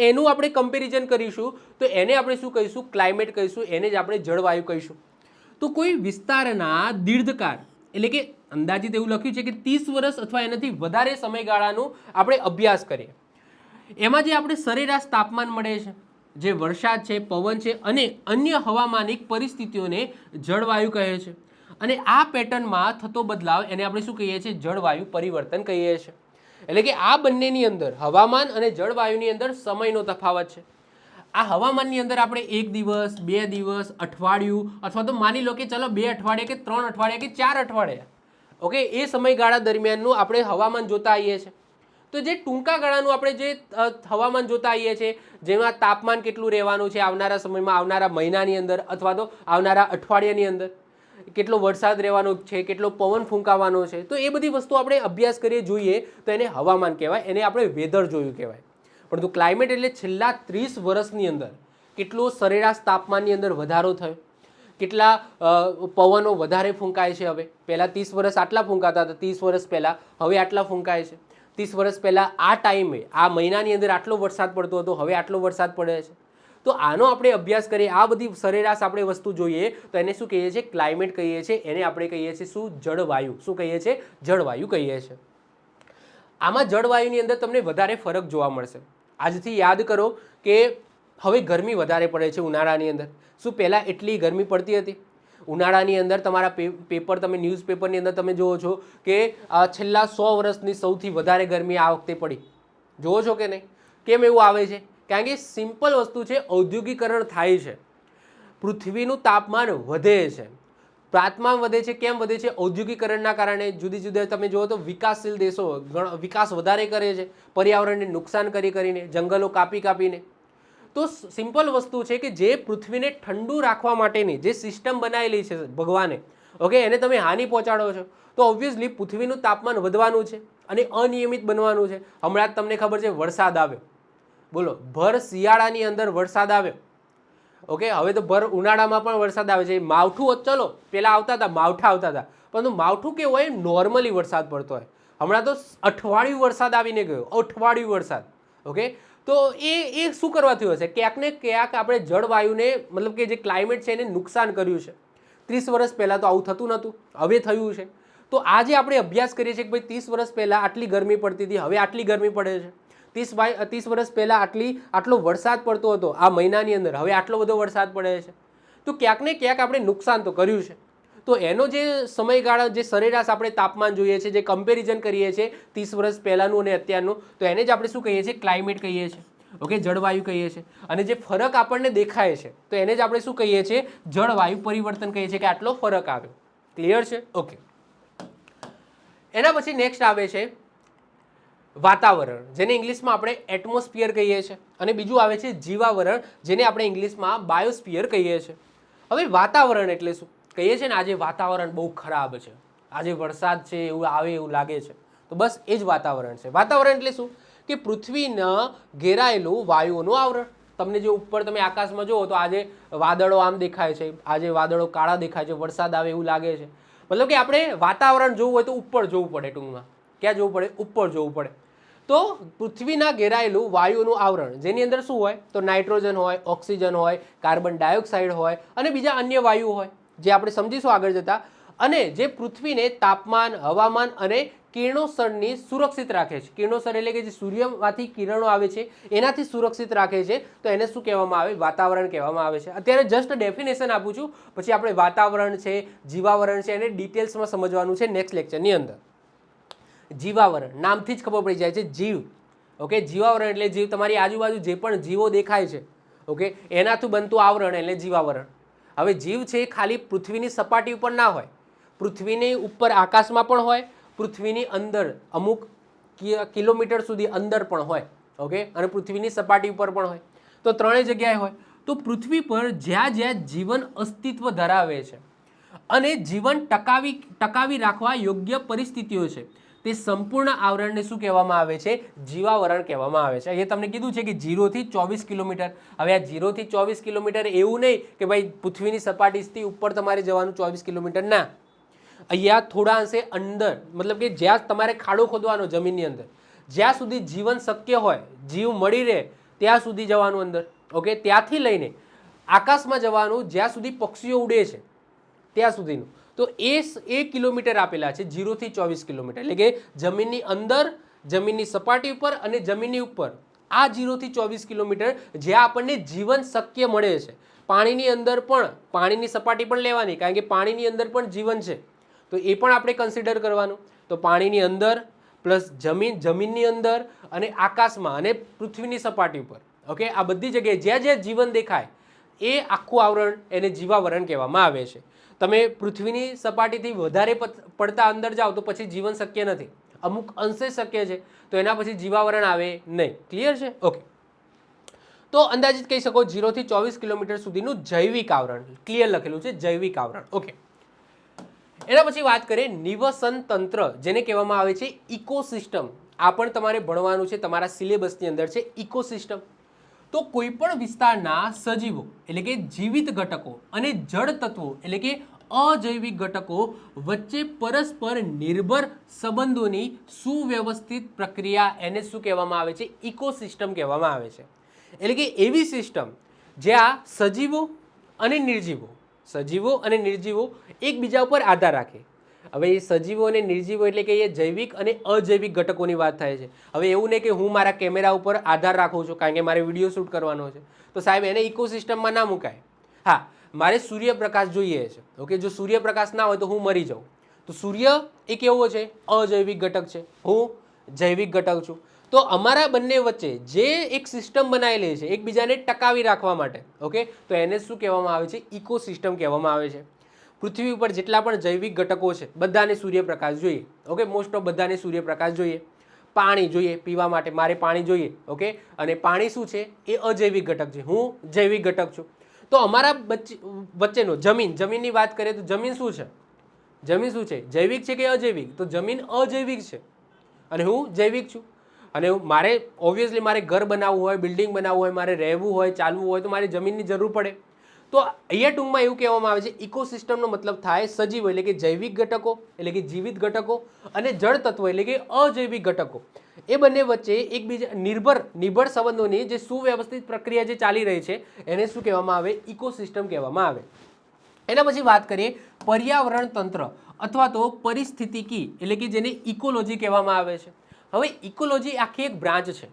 એનું આપણે કમ્પેરિઝન કરીશું, તો એને આપણે શું કહીશું? ક્લાઇમેટ કહીશું, એને જ આપણે જળવાયુ કહીશું. તો કોઈ વિસ્તારના દીર્ઘકાળ એટલે કે અંદાજિત એવું લખ્યું છે કે 30 વર્ષ અથવા એનાથી વધારે સમયગાળાનો આપણે અભ્યાસ કરીએ. એમાં જે આપણે સરેરાશ તાપમાન મળે છે, જે વરસાદ છે, પવન છે અને અન્ય હવામાનિક પરિસ્થિતિઓને જળવાયુ કહે છે. અને આ પેટર્નમાં થતો બદલાવ એને આપણે શું કહીએ છીએ? જળવાયુ પરિવર્તન કહીએ છીએ. એટલે કે આ બંનેની અંદર, હવામાન અને જળવાયુની અંદર સમયનો તફાવત છે. આ હવામાનની અંદર આપણે 1 દિવસ, 2 દિવસ, અઠવાડિયું અથવા તો માની લો કે ચલો 2 અઠવાડિયા કે 3 અઠવાડિયા કે 4 અઠવાડિયા, ઓકે, એ સમયગાળા દરમિયાનનું આપણે હવામાન જોતા આવીએ છીએ. તો જે ટૂંકા ગાળાનું આપણે જે હવામાન જોતા આવીએ છીએ, જેમાં તાપમાન કેટલું રહેવાનું છે આવનારા સમયમાં, આવનારા મહિનાની અંદર અથવા તો આવનારા અઠવાડિયાની અંદર, કેટલો વરસાદ રહેવાનો છે, કેટલો પવન ફૂંકાવાનો છે, તો એ બધી વસ્તુ આપણે અભ્યાસ કરીએ, જોઈએ તો એને હવામાન કહેવાય, એને આપણે વેધર જોયું કહેવાય. પરંતુ ક્લાઇમેટ એટલે છેલ્લા 30 વર્ષની અંદર કેટલો સરેરાશ તાપમાનની અંદર વધારો થયો, કેટલા પવનો વધારે ફૂંકાય છે. હવે પહેલાં 30 વર્ષ આટલા ફૂંકાતા હતા, 30 વર્ષ પહેલાં હવે આટલા ફૂંકાય છે. 30 વર્ષ પહેલાં આ ટાઈમે આ મહિનાની અંદર આટલો વરસાદ પડતો હતો, હવે આટલો વરસાદ પડે છે. તો આનો આપણે અભ્યાસ કરીએ, આ બધી સરેરાશ આપણે વસ્તુ જોઈએ તો એને શું કહીએ છીએ? ક્લાઇમેટ કહીએ છીએ. એને આપણે કહીએ છીએ શું? જળવાયુ. શું કહીએ છીએ? જળવાયુ કહીએ છીએ. આમાં જળવાયુની અંદર તમને વધારે ફરક જોવા મળશે. આજથી યાદ કરો કે હવે ગરમી વધારે પડે છે ઉનાળાની અંદર. શું પહેલાં એટલી ગરમી પડતી હતી? ઉનાળાની અંદર તમારા પેપર, તમે ન્યૂઝપેપરની અંદર તમે જુઓ છો કે છેલ્લા 100 વર્ષની સૌથી વધારે ગરમી આ વખતે પડી. જુઓ છો કે નહીં? કેમ એવું આવે છે? કારણ કે સિમ્પલ વસ્તુ છે, ઔદ્યોગિકરણ થાય છે, પૃથ્વીનું તાપમાન વધે છે. તાપમાન વધે છે, કેમ વધે છે? ઔદ્યોગિકરણના કારણે. જુદી જુદી તમે જુઓ તો વિકાસશીલ દેશો વિકાસ વધારે કરે છે, પર્યાવરણને નુકસાન કરીને, જંગલો કાપીને. તો સિમ્પલ વસ્તુ છે કે જે પૃથ્વીને ઠંડુ રાખવા માટેની જે સિસ્ટમ બનાવેલી છે ભગવાને, ઓકે, એને તમે હાનિ પહોંચાડો છો તો ઓબ્વિયસલી પૃથ્વીનું તાપમાન વધવાનું છે અને અનિયમિત બનવાનું છે. હમણાં જ તમને ખબર છે વરસાદ આવ્યો, બોલો, ભર શિયાળાની અંદર વરસાદ આવ્યો, ઓકે, હવે તો ભર ઉનાળામાં પણ વરસાદ આવે છે. માવઠું ચલો પહેલાં આવતા હતા, માવઠા આવતા હતા, પરંતુ માવઠું કેવું હોય, નોર્મલી વરસાદ પડતો હોય. હમણાં તો અઠવાડિયું વરસાદ આવીને ગયો, અઠવાડિયું વરસાદ. ઓકે, તો એ શું કરવાથી હશે? ક્યાંક ને ક્યાંક આપણે જળવાયુને મતલબ કે જે ક્લાઇમેટ છે એને નુકસાન કર્યું છે. 30 વર્ષ પહેલાં તો આવું થતું નહોતું, હવે થયું છે. તો આજે આપણે અભ્યાસ કરીએ છીએ કે ભાઈ 30 વર્ષ પહેલાં આટલી ગરમી પડતી હતી, હવે આટલી ગરમી પડે છે. 30 વર્ષ પહેલાં આટલો વરસાદ પડતો હતો આ મહિનાની અંદર, હવે આટલો બધો વરસાદ પડે છે. તો ક્યાંક ને ક્યાંક આપણે નુકસાન તો કર્યું છે. તો એનો જે સમયગાળા, જે સરેરાશ આપણે તાપમાન જોઈએ છે, જે કમ્પેરિઝન કરીએ છીએ 30 વર્ષ પહેલાંનું અને અત્યારનું, તો એને જ આપણે શું કહીએ છીએ? ક્લાઇમેટ કહીએ છીએ. ઓકે, જળવાયુ કહીએ છીએ. અને જે ફરક આપણને દેખાય છે તો એને જ આપણે શું કહીએ છીએ? જળવાયુ પરિવર્તન કહીએ છીએ, કે આટલો ફરક આવ્યો. ક્લિયર છે? ઓકે. એના પછી નેક્સ્ટ આવે છે વાતાવરણ, જેને ઇંગ્લિશમાં આપણે એટમોસ્ફિયર કહીએ છીએ. અને બીજું આવે છે જીવાવરણ, જેને આપણે ઇંગ્લિશમાં બાયોસ્ફિયર કહીએ છીએ. હવે વાતાવરણ એટલે શું? કહીએ છીએ ને આજે વાતાવરણ બહુ ખરાબ છે, આજે વરસાદ છે એવું આવે એવું લાગે છે, તો બસ એ જ વાતાવરણ છે. વાતાવરણ એટલે શું? કે પૃથ્વીના ઘેરાયેલું વાયુઓનું આવરણ. તમને જે ઉપર તમે આકાશમાં જુઓ તો આજે વાદળો આમ દેખાય છે, આજે વાદળો કાળા દેખાય છે, વરસાદ આવે એવું લાગે છે. મતલબ કે આપણે વાતાવરણ જોવું હોય તો ઉપર જોવું પડે. ટૂંકમાં ક્યાં જોવું પડે? ઉપર જોવું પડે. તો પૃથ્વીના ઘેરાયેલું વાયુઓનું આવરણ, જેની અંદર શું હોય? તો નાઇટ્રોજન હોય, ઓક્સિજન હોય, કાર્બન ડાયોક્સાઇડ હોય અને બીજા અન્ય વાયુ હોય, જે આપણે સમજીશું આગળ જતા. અને જે પૃથ્વીને તાપમાન, હવામાન અને કિરણોત્સર્ગની સુરક્ષિત રાખે છે. કિરણોત્સર્ગ એટલે કે જે સૂર્યમાંથી કિરણો આવે છે એનાથી સુરક્ષિત રાખે છે. તો એને શું કહેવામાં આવે? વાતાવરણ કહેવામાં આવે છે. અત્યારે જસ્ટ ડેફિનેશન આપું છું, પછી આપણે વાતાવરણ છે, જીવાવરણ છે, એને ડિટેલ્સમાં સમજવાનું છે નેક્સ્ટ લેક્ચરની અંદર. જીવાવરણ નામથી જ ખબર પડી જાય છે, જીવ. ઓકે, જીવાવરણ એટલે જીવ, તમારી આજુબાજુ જે પણ જીવો દેખાય છે, ઓકે, એનાથી બનતું આવરણ એટલે જીવાવરણ. હવે જીવ છે ખાલી પૃથ્વીની સપાટી ઉપર ના હોય, પૃથ્વીની ઉપર આકાશમાં પણ હોય, પૃથ્વીની અંદર અમુક કિલોમીટર સુધી અંદર પણ હોય. ઓકે, અને પૃથ્વીની સપાટી ઉપર પણ હોય. તો ત્રણેય જગ્યાએ હોય. તો પૃથ્વી પર જ્યાં જ્યાં જીવન અસ્તિત્વ ધરાવે છે અને જીવન ટકાવી રાખવા યોગ્ય પરિસ્થિતિઓ છે, તે સંપૂર્ણ આવરણને શું કહેવામાં આવે છે? જીવાવરણ કહેવામાં આવે છે. અહીંયા તમને કીધું છે કે 0 થી 24 કિલોમીટર. હવે આ 0 થી 24 કિલોમીટર એવું નહીં કે ભાઈ પૃથ્વીની સપાટીથી ઉપર તમારે જવાનું 24 કિલોમીટર, ના. અહીંયા થોડા અંશે અંદર, મતલબ કે જ્યાં તમારે ખાડો ખોદવાનો જમીનની અંદર, જ્યાં સુધી જીવન શક્ય હોય, જીવ મળી રહે ત્યાં સુધી જવાનું અંદર. ઓકે, ત્યાંથી લઈને આકાશમાં જવાનું જ્યાં સુધી પક્ષીઓ ઉડે છે ત્યાં સુધીનું. તો એ કિલોમીટર આપેલા છે 0 થી 24 કિલોમીટર. એટલે કે જમીનની અંદર, જમીનની સપાટી ઉપર અને જમીનની ઉપર, આ 0 થી 24 કિલોમીટર જ્યાં આપણને જીવન શક્ય મળે છે. પાણીની અંદર પણ, પાણીની સપાટી પણ લેવાની, કારણ કે પાણીની અંદર પણ જીવન છે, તો એ પણ આપણે કન્સિડર કરવાનું. તો પાણીની અંદર પ્લસ જમીનની અંદર અને આકાશમાં અને પૃથ્વીની સપાટી ઉપર, ઓકે, આ બધી જગ્યાએ જ્યાં જ્યાં જીવન દેખાય એ આખું આવરણ એને જીવાવરણ કહેવામાં આવે છે. તમે પૃથ્વીની સપાટીથી વધારે પડતા અંદર જાઓ તો પછી જીવન શક્ય નથી, અમુક અંશે શક્ય છે, તો એના પછી જીવાવરણ આવે નહીં. ક્લિયર છે? ઓકે. તો અંદાજિત કહી શકો 0 થી 24 કિલોમીટર સુધીનું જૈવિક આવરણ. ક્લિયર લખેલું છે, જૈવિક આવરણ. ઓકે. એના પછી વાત કરીએ નિવસન તંત્ર, જેને કહેવામાં આવે છે ઇકોસિસ્ટમ. આ પણ તમારે ભણવાનું છે, તમારા સિલેબસની અંદર છે ઇકોસિસ્ટમ. તો કોઈ પણ વિસ્તારના સજીવો એટલે કે જીવિત ઘટકો અને જળ તત્વો એટલે કે અજૈવિક ઘટકો વચ્ચે પરસ્પર નિર્ભર સંબંધોની સુવ્યવસ્થિત પ્રક્રિયા, એને શું કહેવામાં આવે છે? ઇકોસિસ્ટમ કહેવામાં આવે છે. એટલે કે એવી સિસ્ટમ જ્યાં સજીવો અને નિર્જીવો એકબીજા ઉપર આધાર રાખે. હવે એ સજીવો અને નિર્જીવો એટલે કે એ જૈવિક અને અજૈવિક ઘટકોની વાત થાય છે. હવે એવું નહીં કે હું મારા કેમેરા ઉપર આધાર રાખું છું કારણ કે મારે વિડીયો શૂટ કરવાનો છે, તો સાહેબ એને ઇકોસિસ્ટમમાં ના મુકાય. હા, મારે સૂર્યપ્રકાશ જોઈએ છે. ઓકે, જો સૂર્યપ્રકાશ ના હોય તો હું મરી જાઉં. તો સૂર્ય એ કેવો છે? અજૈવિક ઘટક છે, હું જૈવિક ઘટક છું. તો અમારા બંને વચ્ચે જે એક સિસ્ટમ બનાવેલી છે એકબીજાને ટકાવી રાખવા માટે, ઓકે, તો એને શું કહેવામાં આવે છે? ઇકોસિસ્ટમ કહેવામાં આવે છે. પૃથ્વી ઉપર જેટલા પણ જૈવિક ઘટકો છે બધાને સૂર્યપ્રકાશ જોઈએ. ઓકે, મોસ્ટ ઓફ બધાને સૂર્યપ્રકાશ જોઈએ. પાણી જોઈએ પીવા માટે, મારે પાણી જોઈએ. ઓકે, અને પાણી શું છે? એ અજૈવિક ઘટક છે, હું જૈવિક ઘટક છું. તો અમારા વચ્ચેનો જમીનની વાત કરીએ તો જમીન શું છે? જમીન શું છે? જૈવિક છે કે અજૈવિક? તો જમીન અજૈવિક છે અને હું જૈવિક છું. અને મારે ઓબ્વિયસલી મારે ઘર બનાવવું હોય, બિલ્ડિંગ બનાવવું હોય, મારે રહેવું હોય, ચાલવું હોય તો મારે જમીનની જરૂર પડે. તો અહીંયા ટૂંકમાં એવું કહેવામાં આવે છે ઇકોસિસ્ટમનો મતલબ થાય સજીવ એટલે કે જૈવિક ઘટકો એટલે કે જીવિત ઘટકો અને જળ તત્વો એટલે કે અજૈવિક ઘટકો. એ બંને વચ્ચે એકબીજા નિર્ભર સંબંધોની જે સુવ્યવસ્થિત પ્રક્રિયા જે ચાલી રહી છે એને શું કહેવામાં આવે? ઇકોસિસ્ટમ કહેવામાં આવે. એના પછી વાત કરીએ પર્યાવરણ તંત્ર અથવા તો પરિસ્થિતિકી એટલે કે જેને ઇકોલોજી કહેવામાં આવે છે. હવે ઇકોલોજી આખી એક બ્રાન્ચ છે.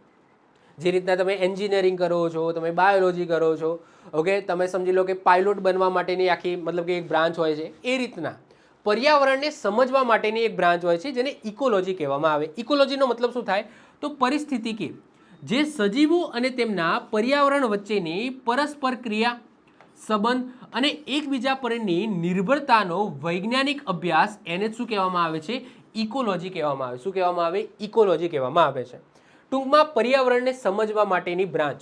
જે રીતના તમે એન્જિનિયરિંગ કરો છો, તમે બાયોલોજી કરો છો, ઓકે, તમે સમજી લો કે પાયલોટ બનવા માટેની આખી મતલબ કે એક બ્રાન્ચ હોય છે. એ રીતના પર્યાવરણને સમજવા માટેની એક બ્રાન્ચ હોય છે જેને ઇકોલોજી કહેવામાં આવે. ઇકોલોજીનો મતલબ શું થાય? તો પરિસ્થિતિકી, જે સજીવો અને તેમના પર્યાવરણ વચ્ચેની પરસ્પર ક્રિયા, સંબંધ અને એકબીજા પરની નિર્ભરતાનો વૈજ્ઞાનિક અભ્યાસ એને શું કહેવામાં આવે છે? ઇકોલોજી કહેવામાં આવે. શું કહેવામાં આવે? ઇકોલોજી કહેવામાં આવે છે. ટૂંકમાં પર્યાવરણને સમજવા માટેની બ્રાન્ચ,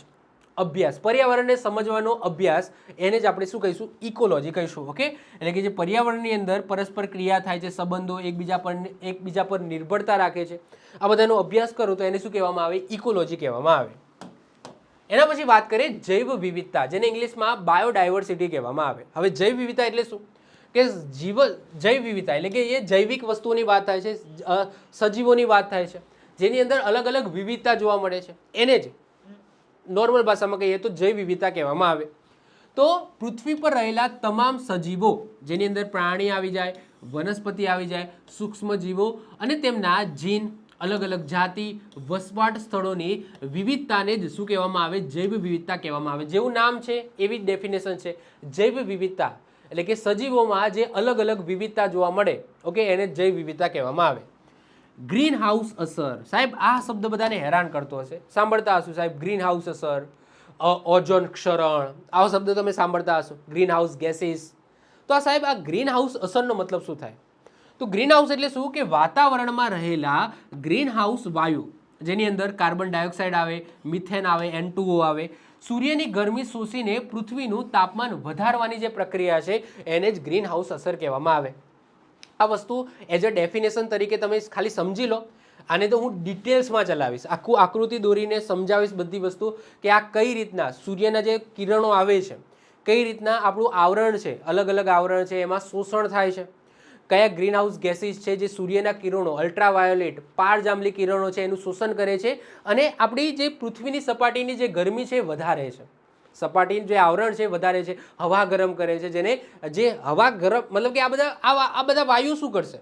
અભ્યાસ, પર્યાવરણને સમજવાનો અભ્યાસ એને જ આપણે શું કહીશું? ઇકોલોજી કહીશું. ઓકે, એટલે કે જે પર્યાવરણની અંદર પરસ્પર ક્રિયા થાય છે, સંબંધો એકબીજા પર નિર્ભરતા રાખે છે, આ બધાનો અભ્યાસ કરો તો એને શું કહેવામાં આવે? ઇકોલોજી કહેવામાં આવે. એના પછી વાત કરીએ જૈવ વિવિધતા, જેને ઇંગ્લિશમાં બાયોડાયવર્સિટી કહેવામાં આવે. હવે જૈવ વિવિધતા એટલે શું? કે જૈવ વિવિધતા એટલે કે એ જૈવિક વસ્તુઓની વાત થાય છે, સજીવોની વાત થાય છે, જેની અંદર અલગ અલગ વિવિધતા જોવા મળે છે. એને જ નોર્મલ ભાષામાં કહીએ તો જૈવ વિવિધતા કહેવામાં આવે. તો પૃથ્વી પર રહેલા તમામ સજીવો, જેની અંદર પ્રાણી આવી જાય, વનસ્પતિ આવી જાય, સૂક્ષ્મ જીવો અને તેમના જીન, અલગ અલગ જાતિ, વસવાટ સ્થળોની વિવિધતાને જ શું કહેવામાં આવે? જૈવ વિવિધતા કહેવામાં આવે. જેવું નામ છે એવી જ ડેફિનેશન છે. જૈવ વિવિધતા એટલે કે સજીવોમાં જે અલગ અલગ વિવિધતા જોવા મળે, ઓકે, એને જૈવ વિવિધતા કહેવામાં આવે. ગ્રીન હાઉસ અસર, સાહેબ આ શબ્દ બધાને હેરાન કરતો હશે, સાંભળતા હશો સાહેબ. ગ્રીન હાઉસ અસર, ઓઝોન ક્ષરણ, આવો શબ્દ તમે સાંભળતા હશો. Green house gases. તો આ સાહેબ આ ગ્રીન હાઉસ અસરનો મતલબ શું થાય? તો ગ્રીન હાઉસ એટલે શું? કે વાતાવરણમાં રહેલા ગ્રીન હાઉસ વાયુ, જેની અંદર કાર્બન ડાયોક્સાઇડ આવે, મિથેન આવે, N2O આવે, સૂર્યની ગરમી શોષીને પૃથ્વીનું તાપમાન વધારવાની જે પ્રક્રિયા છે એને જ ગ્રીન હાઉસ અસર કહેવામાં આવે. આ વસ્તુ એઝ અ ડેફિનેશન તરીકે તમે ખાલી સમજી લો. આને તો હું ડિટેલ્સમાં ચલાવીશ, આખું આકૃતિ દોરીને સમજાવીશ બધી વસ્તુ કે આ કઈ રીતના સૂર્યના જે કિરણો આવે છે, કઈ રીતના આપણું આવરણ છે, અલગ અલગ આવરણ છે, એમાં શોષણ થાય છે, કયા ગ્રીન હાઉસ ગેસીસ છે જે સૂર્યના કિરણો, અલ્ટ્રાવાયોલેટ, પારજાંબલી કિરણો છે એનું શોષણ કરે છે અને આપણી જે પૃથ્વીની સપાટીની જે ગરમી છે વધારે છે, સપાટીનું જે આવરણ છે વધારે છે, હવા ગરમ કરે છે. જેને જે હવા ગરમ મતલબ કે આ બધા વાયુ શું કરશે?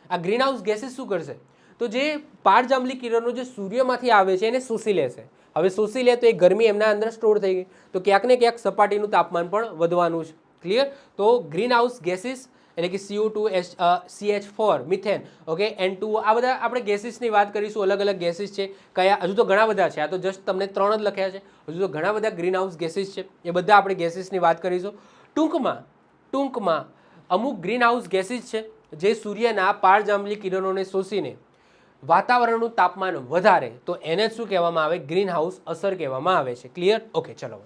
આ ગ્રીન હાઉસ ગેસીસ શું કરશે? તો જે પારજાંબલી કિરણો જે સૂર્યમાંથી આવે છે એને શોષી લેશે. હવે શોષી લે તો એ ગરમી એમના અંદર સ્ટોર થઈ ગઈ, તો ક્યાંક ને ક્યાંક સપાટીનું તાપમાન પણ વધવાનું છે. ક્લિયર? તો ગ્રીન હાઉસ ગેસીસ એટલે કે CO2, CH4, methane, okay, N2O, આ બધા આપણે ગેસીસની વાત કરીશું. અલગ અલગ ગેસીસ છે કયા, હજુ તો ઘણા બધા છે. આ તો જસ્ટ તમને 3 જ લખ્યા છે, હજુ તો ઘણા બધા ગ્રીન હાઉસ ગેસીસ છે. એ બધા આપણે ગેસીસની વાત કરીશું. ટૂંકમાં અમુક ગ્રીન હાઉસ ગેસીસ છે જે સૂર્યના પારજાંબલી કિરણોને શોષીને વાતાવરણનું તાપમાન વધારે, તો એને શું કહેવામાં આવે? ગ્રીન હાઉસ અસર કહેવામાં આવે છે. ક્લિયર? ઓકે, ચલો.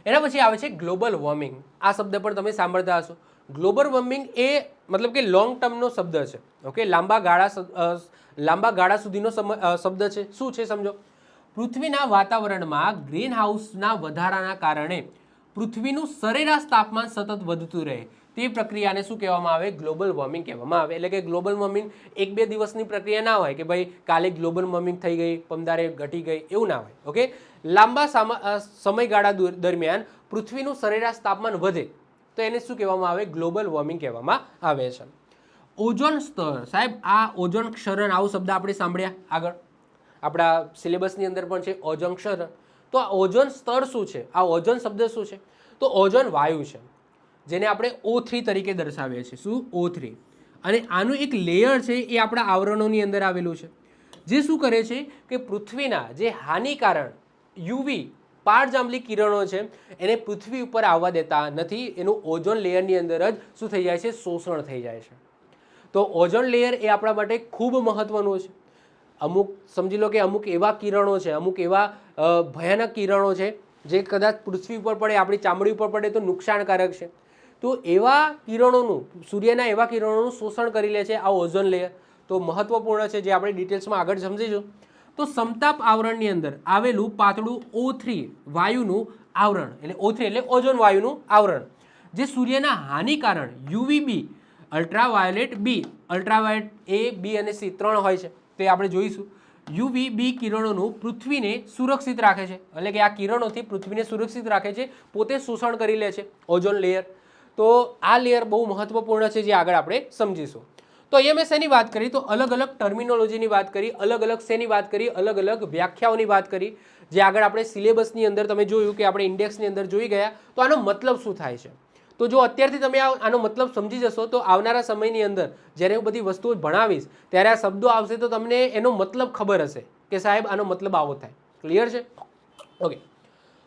એના પછી આવે છે ગ્લોબલ વોર્મિંગ. આ શબ્દ પણ તમે સાંભળતા હશો. ગ્લોબલ વોર્મિંગ એ મતલબ કે લોંગ ટર્મનો શબ્દ છે. ઓકે, લાંબા ગાળા સુધીનો શબ્દ છે. શું છે સમજો. પૃથ્વીના વાતાવરણમાં ગ્રીન હાઉસના વધારાના કારણે પૃથ્વીનું સરેરાશ તાપમાન સતત વધતું રહે તે પ્રક્રિયાને શું કહેવામાં આવે? ગ્લોબલ વોર્મિંગ કહેવામાં આવે. એટલે કે ગ્લોબલ વોર્મિંગ 1-2 દિવસની પ્રક્રિયા ના હોય કે ભાઈ કાલે ગ્લોબલ વોર્મિંગ થઈ ગઈ, પમદારે ઘટી ગઈ, એવું ના હોય. ઓકે, લાંબા સમયગાળા દરમિયાન પૃથ્વીનું સરેરાશ તાપમાન વધે તો એને શું કહેવામાં આવે? ગ્લોબલ વોર્મિંગ કહેવામાં આવે છે. ઓઝોન સ્તર, સાહેબ આ ઓઝોન ક્ષરણ, આવો શબ્દ આપણે સાંભળ્યા આગળ, આપણા સિલેબસની અંદર પણ છે ઓઝોન ક્ષરણ. તો આ ઓઝોન સ્તર શું છે? આ ઓઝોન શબ્દ શું છે? તો ઓઝોન વાયુ છે જેને આપણે O3 તરીકે દર્શાવીએ છીએ. શું? O3. અને આનું એક લેયર છે એ આપણા આવરણોની અંદર આવેલું છે, જે શું કરે છે કે પૃથ્વીના જે હાનિકારક UV પારજાંબલી કિરણો છે એને પૃથ્વી ઉપર આવવા દેતા નથી. એનું ઓઝોન લેયરની અંદર જ શું થઈ જાય છે? શોષણ થઈ જાય છે. તો ઓઝોન લેયર એ આપણા માટે ખૂબ મહત્વનું છે. અમુક સમજી લો કે અમુક એવા કિરણો છે, અમુક એવા ભયાનક કિરણો છે જે કદાચ પૃથ્વી ઉપર પડે, આપણી ચામડી ઉપર પડે તો નુકસાનકારક છે. તો એવા કિરણોનું, સૂર્યના એવા કિરણોનું શોષણ કરી લે છે આ ઓઝોન લેયર. તો મહત્વપૂર્ણ છે, જે આપણે ડિટેલ્સમાં આગળ સમજીશું. તો સમતાપ આવરણની અંદર આવેલું પાતળું O3 વાયુનું આવરણ, એટલે O3 એટલે ઓઝોન વાયુનું આવરણ, જે સૂર્યના હાનિકારક UVB, ultraviolet B, ultraviolet A, B અને C 3 હોય છે, તે આપણે જોઈશું. UVB કિરણોનું પૃથ્વીને સુરક્ષિત રાખે છે, એટલે કે આ કિરણોથી પૃથ્વીને સુરક્ષિત રાખે છે, પોતે શોષણ કરી લે છે, ઓઝોન લેયર. તો આ લેયર બહુ મહત્વપૂર્ણ છે, જે આગળ આપણે સમજીશું. તો અહીંયા મેં શેની વાત કરી, તો અલગ અલગ ટર્મિનોલોજીની વાત કરી, અલગ અલગ શેની વાત કરી, અલગ અલગ વ્યાખ્યાઓની વાત કરી, જે આગળ આપણે સિલેબસની અંદર તમે જોયું કે આપણે ઇન્ડેક્સની અંદર જોઈ ગયા. તો આનો મતલબ શું થાય છે, તો જો અત્યારથી તમે આનો મતલબ સમજી જશો તો આવનારા સમયની અંદર જ્યારે હું બધી વસ્તુઓ ભણાવીશ ત્યારે આ શબ્દો આવશે તો તમને એનો મતલબ ખબર હશે કે સાહેબ આનો મતલબ આવો થાય. ક્લિયર છે? ઓકે,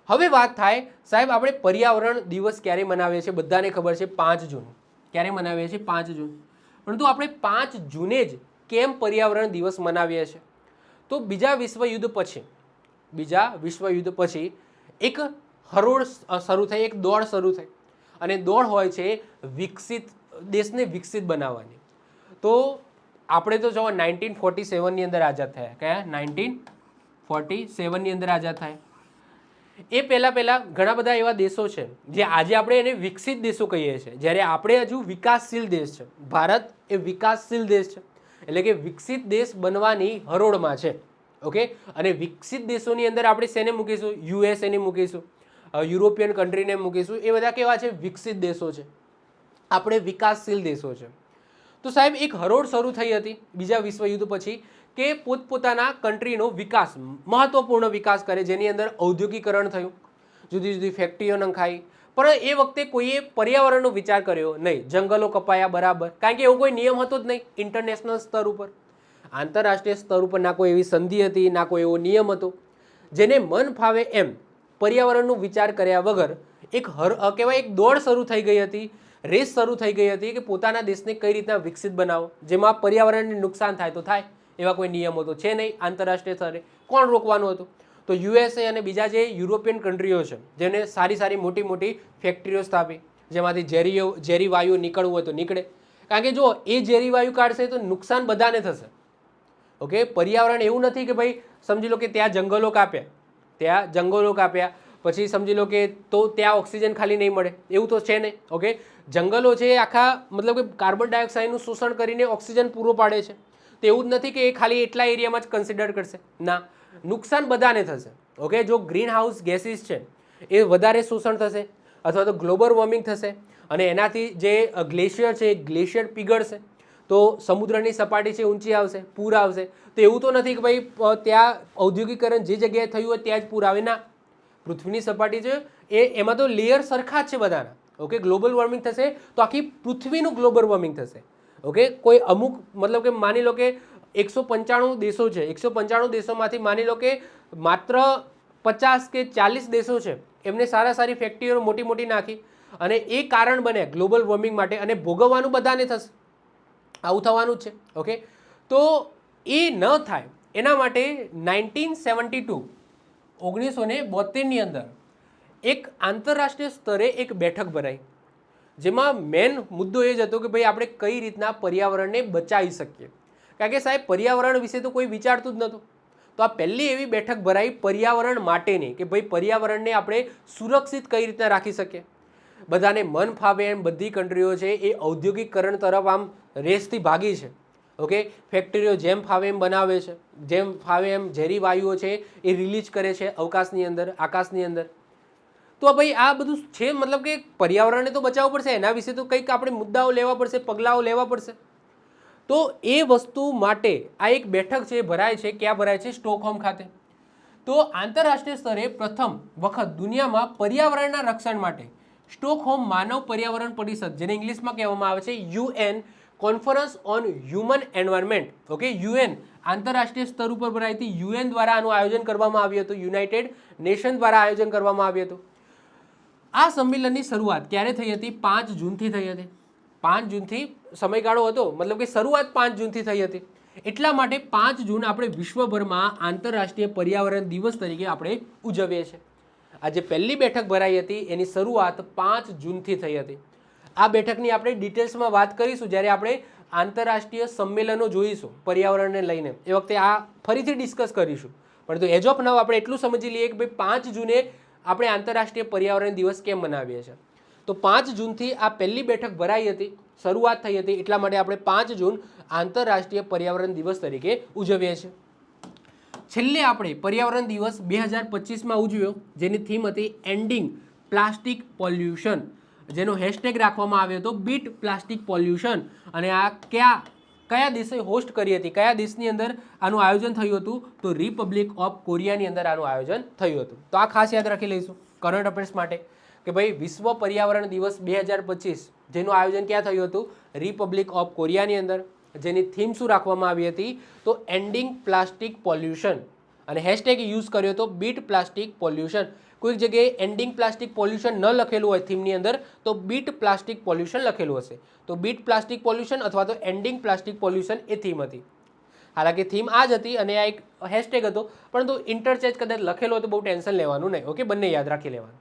હવે વાત થાય સાહેબ આપણે પર્યાવરણ દિવસ ક્યારે મનાવીએ છીએ? બધાને ખબર છે 5 જૂન. ક્યારે મનાવીએ છીએ? 5 જૂન. પરંતુ આપણે 5 જૂને જ કેમ પર્યાવરણ દિવસ મનાવીએ છીએ? તો બીજા વિશ્વયુદ્ધ પછી એક હરોળ શરૂ થઈ, એક દોડ શરૂ થઈ, અને દોડ હોય છે દેશને વિકસિત બનાવવાની. તો આપણે તો જો 1947ની અંદર આઝાદ થયા. કયા? 1947ની અંદર આઝાદ થયા. એ પહેલાં ઘણા બધા એવા દેશો છે જે આજે આપણે એને વિકસિત દેશો કહીએ છીએ, જ્યારે આપણે હજુ વિકાસશીલ દેશ છે. ભારત એ વિકાસશીલ દેશ છે, એટલે કે વિકસિત દેશ બનવાની હરોળમાં છે. ઓકે, અને વિકસિત દેશોની અંદર આપણે શેને મૂકીશું? USA ને મૂકીશું, યુરોપિયન કન્ટ્રીને મૂકીશું. એ બધા કેવા છે? વિકસિત દેશો છે. આપણે વિકાસશીલ દેશો છે. તો સાહેબ એક હરોળ શરૂ થઈ હતી બીજા વિશ્વયુદ્ધ પછી કે પોતપોતાના કન્ટ્રીનો વિકાસ, મહત્વપૂર્ણ વિકાસ કરે, જેની અંદર ઔદ્યોગિકરણ થયું, જુદી જુદી ફેક્ટરીઓ નંખાઈ. પણ એ વખતે કોઈએ પર્યાવરણનો વિચાર કર્યો નહીં. જંગલો કપાયા બરાબર, કારણ કે એવો કોઈ નિયમ હતો જ નહીં ઇન્ટરનેશનલ સ્તર ઉપર, આંતરરાષ્ટ્રીય સ્તર ઉપર ના કોઈ એવી સંધિ હતી, ના કોઈ એવો નિયમ હતો. જેને મન ફાવે એમ પર્યાવરણનો વિચાર કર્યા વગર એક દોડ શરૂ થઈ ગઈ હતી, રેસ શરૂ થઈ ગઈ હતી કે પોતાના દેશને કઈ રીતના વિકસિત બનાવો, જેમાં પર્યાવરણને નુકસાન થાય તો થાય, એવા કોઈ નિયમો તો છે નહીં આંતરરાષ્ટ્રીય સ્તરે. કોણ રોકવાનું હતું? તો USA અને બીજા જે યુરોપિયન કન્ટ્રીઓ છે, જેને સારી મોટી મોટી ફેક્ટરીઓ સ્થાપી, જેમાંથી ઝેરી વાયુ નીકળવું હોય તો નીકળે. કારણ કે જો એ ઝેરી વાયુ કાઢશે તો નુકસાન બધાને થશે. ઓકે, પર્યાવરણ એવું નથી કે ભાઈ સમજી લો કે ત્યાં જંગલો કાપ્યા પછી સમજી લો કે તો ત્યાં ઓક્સિજન ખાલી નહીં મળે, એવું તો છે નહીં. ઓકે, જંગલો છે આખા મતલબ કે કાર્બન ડાયોક્સાઇડનું શોષણ કરીને ઓક્સિજન પૂરો પાડે છે. તો એવું જ નથી કે એ ખાલી એટલા એરિયામાં જ કન્સિડર કરશે, ના, નુકસાન બધાને થશે. ઓકે, જો ગ્રીન હાઉસ ગેસીસ છે એ વધારે શોષણ થશે અથવા તો ગ્લોબલ વોર્મિંગ થશે, અને એનાથી જે ગ્લેશિયર છે એ ગ્લેશિયર પીગળશે, તો સમુદ્રની સપાટી છે ઊંચી આવશે, પૂર આવશે. તો એવું તો નથી કે ભાઈ ત્યાં ઔદ્યોગિકરણ જે જગ્યાએ થયું હોય ત્યાં જ પૂર આવે, ના. પૃથ્વીની સપાટી છે એમાં તો લેયર સરખા જ છે બધાના. ઓકે, ગ્લોબલ વોર્મિંગ થશે તો આખી પૃથ્વીનું ગ્લોબલ વોર્મિંગ થશે. ઓકે, કોઈ અમુક મતલબ કે માની લો કે 195 દેશો છે, 195 દેશોમાંથી માની લો કે માત્ર 50 કે 40 દેશો છે, એમને સારી ફેક્ટરીઓ મોટી નાખી, અને એ કારણ બને ગ્લોબલ વોર્મિંગ માટે, અને ભોગવવાનું બધાને થશે. આવું થવાનું જ છે. ઓકે, તો એ ન થાય એના માટે 1972ની અંદર એક આંતરરાષ્ટ્રીય સ્તરે એક બેઠક ભરાઈ, જેમાં મેન મુદ્દો એ જ હતો કે ભાઈ આપણે કઈ રીતના પર્યાવરણને બચાવી શકીએ. કારણ કે સાહેબ પર્યાવરણ વિશે તો કોઈ વિચારતું જ નહોતું. તો આ પહેલી એવી બેઠક ભરાઈ પર્યાવરણ માટેની કે ભાઈ પર્યાવરણને આપણે સુરક્ષિત કઈ રીતના રાખી શકીએ. બધાને મન ફાવે એમ બધી કન્ટ્રીઓ છે એ ઔદ્યોગિકરણ તરફ આમ રેસથી ભાગી છે. ઓકે, ફેક્ટરીઓ જેમ ફાવે એમ બનાવે છે, જેમ ફાવે એમ ઝેરી વાયુઓ છે એ રિલીઝ કરે છે આકાશની અંદર. તો ભાઈ આ બધું છે, મતલબ કે પર્યાવરણને તો બચાવવું પડશે, એના વિશે તો કંઈક આપણે મુદ્દાઓ લેવા પડશે, પગલાઓ લેવા પડશે. તો એ વસ્તુ માટે આ એક બેઠક છે ભરાય છે. ક્યાં ભરાય છે? સ્ટોકહોમ ખાતે. તો આંતરરાષ્ટ્રીય સ્તરે પ્રથમ વખત દુનિયામાં પર્યાવરણના રક્ષણ માટે સ્ટોકહોમ માનવ પર્યાવરણ પરિષદ, જેને ઇંગ્લિશમાં કહેવામાં આવે છે UN, conference on human environment. Okay, UN આંતરરાષ્ટ્રીય સ્તર ઉપર ભરાઈ હતી. UN દ્વારા આનું આયોજન કરવામાં આવ્યું હતું, યુનાઇટેડ નેશન દ્વારા આયોજન કરવામાં આવ્યું હતું. આ સંમેલનની શરૂઆત ક્યારે થઈ હતી? 5 જૂનથી થઈ હતી. 5 જૂનથી સમયગાળો હતો, મતલબ કે શરૂઆત 5 જૂનથી થઈ હતી. એટલા માટે 5 જૂન આપણે વિશ્વભરમાં આંતરરાષ્ટ્રીય પર્યાવરણ દિવસ તરીકે આપણે ઉજવીએ છીએ. આ જે પહેલી બેઠક ભરાઈ હતી એની શરૂઆત 5 જૂનથી થઈ હતી. આ બેઠકની આપણે ડિટેલ્સમાં વાત કરીશું જ્યારે આપણે આંતરરાષ્ટ્રીય સંમેલનો જોઈશું પર્યાવરણને લઈને, એ વખતે આ ફરીથી ડિસ્કસ કરીશું. પરંતુ એજ ઓફ નાઉ આપણે એટલું સમજી લઈએ કે ભાઈ 5 જૂને આપણે આંતરરાષ્ટ્રીય પર્યાવરણ દિવસ કેમ મનાવીએ છીએ. તો 5 જૂનથી આ પહેલી બેઠક ભરાઈ હતી, શરૂઆત થઈ હતી, એટલા માટે આપણે 5 જૂન આંતરરાષ્ટ્રીય પર્યાવરણ દિવસ તરીકે ઉજવીએ છીએ. છેલ્લે આપણે પર્યાવરણ દિવસ 2025માં ઉજવ્યો, જેની થીમ હતી એન્ડિંગ પ્લાસ્ટિક પોલ્યુશન, જેનો હેશટેગ રાખવામાં આવ્યો હતો બીટ પ્લાસ્ટિક પોલ્યુશન. અને આ કયા દેશે હોસ્ટ કરી હતી, કયા દેશની અંદર આનું આયોજન થયું હતું? તો રિપબ્લિક ઓફ કોરિયાની અંદર આનું આયોજન થયું હતું. તો આ ખાસ યાદ રાખી લઈશું કરંટ અફેર્સ માટે કે ભાઈ વિશ્વ પર્યાવરણ દિવસ 2025 જેનું આયોજન ક્યાં થયું હતું? રિપબ્લિક ઓફ કોરિયાની અંદર. જેની થીમ શું રાખવામાં આવી હતી? તો એન્ડિંગ પ્લાસ્ટિક પોલ્યુશન, અને હેશટેગ યુઝ કર્યો હતો બીટ પ્લાસ્ટિક પોલ્યુશન. કોઈક જગ્યાએ એન્ડિંગ પ્લાસ્ટિક પોલ્યુશન ન લખેલું હોય થીમની અંદર, તો બીટ પ્લાસ્ટિક પોલ્યુશન લખેલું હશે. તો બીટ પ્લાસ્ટિક પોલ્યુશન અથવા તો એન્ડિંગ પ્લાસ્ટિક પોલ્યુશન એ થીમ હતી. હાલાકી થીમ આ જ હતી અને આ એક હેશટેગ હતો, પરંતુ ઇન્ટરચેન્જ કદાચ લખેલો હોય તો બહુ ટેન્શન લેવાનું નહીં. ઓકે, બંને યાદ રાખી લેવાનું.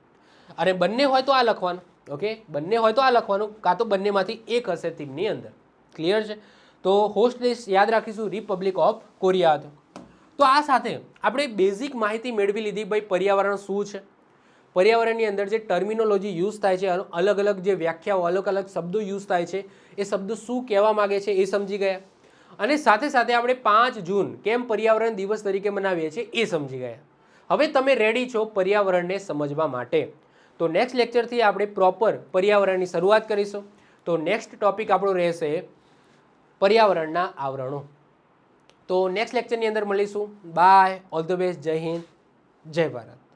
અને બંને હોય તો આ લખવાનું. ઓકે, બંને હોય તો આ લખવાનું, કાં તો બંનેમાંથી એક હશે થીમની અંદર. ક્લિયર છે? તો હોસ્ટ દેશ યાદ રાખીશું રિપબ્લિક ઓફ કોરિયા હતો. તો આ સાથે આપણે બેઝિક માહિતી મેળવી લીધી ભાઈ પર્યાવરણ શું છે, પર્યાવરણની અંદર જે ટર્મિનોલોજી યુઝ થાય છે, અલગ અલગ જે વ્યાખ્યાઓ, અલગ અલગ શબ્દો યુઝ થાય છે, એ શબ્દો શું કહેવા માગે છે એ સમજી ગયા. અને સાથે સાથે આપણે 5 જૂન કેમ પર્યાવરણ દિવસ તરીકે મનાવીએ છીએ એ સમજી ગયા. હવે તમે રેડી છો પર્યાવરણને સમજવા માટે. તો નેક્સ્ટ લેક્ચરથી આપણે પ્રોપર પર્યાવરણની શરૂઆત કરીશું. તો નેક્સ્ટ ટોપિક આપણો રહેશે પર્યાવરણના આવરણો. તો નેક્સ્ટ લેક્ચરની અંદર મળીશું. બાય, ઓલ ધ બેસ્ટ, જય હિન્દ, જય ભારત.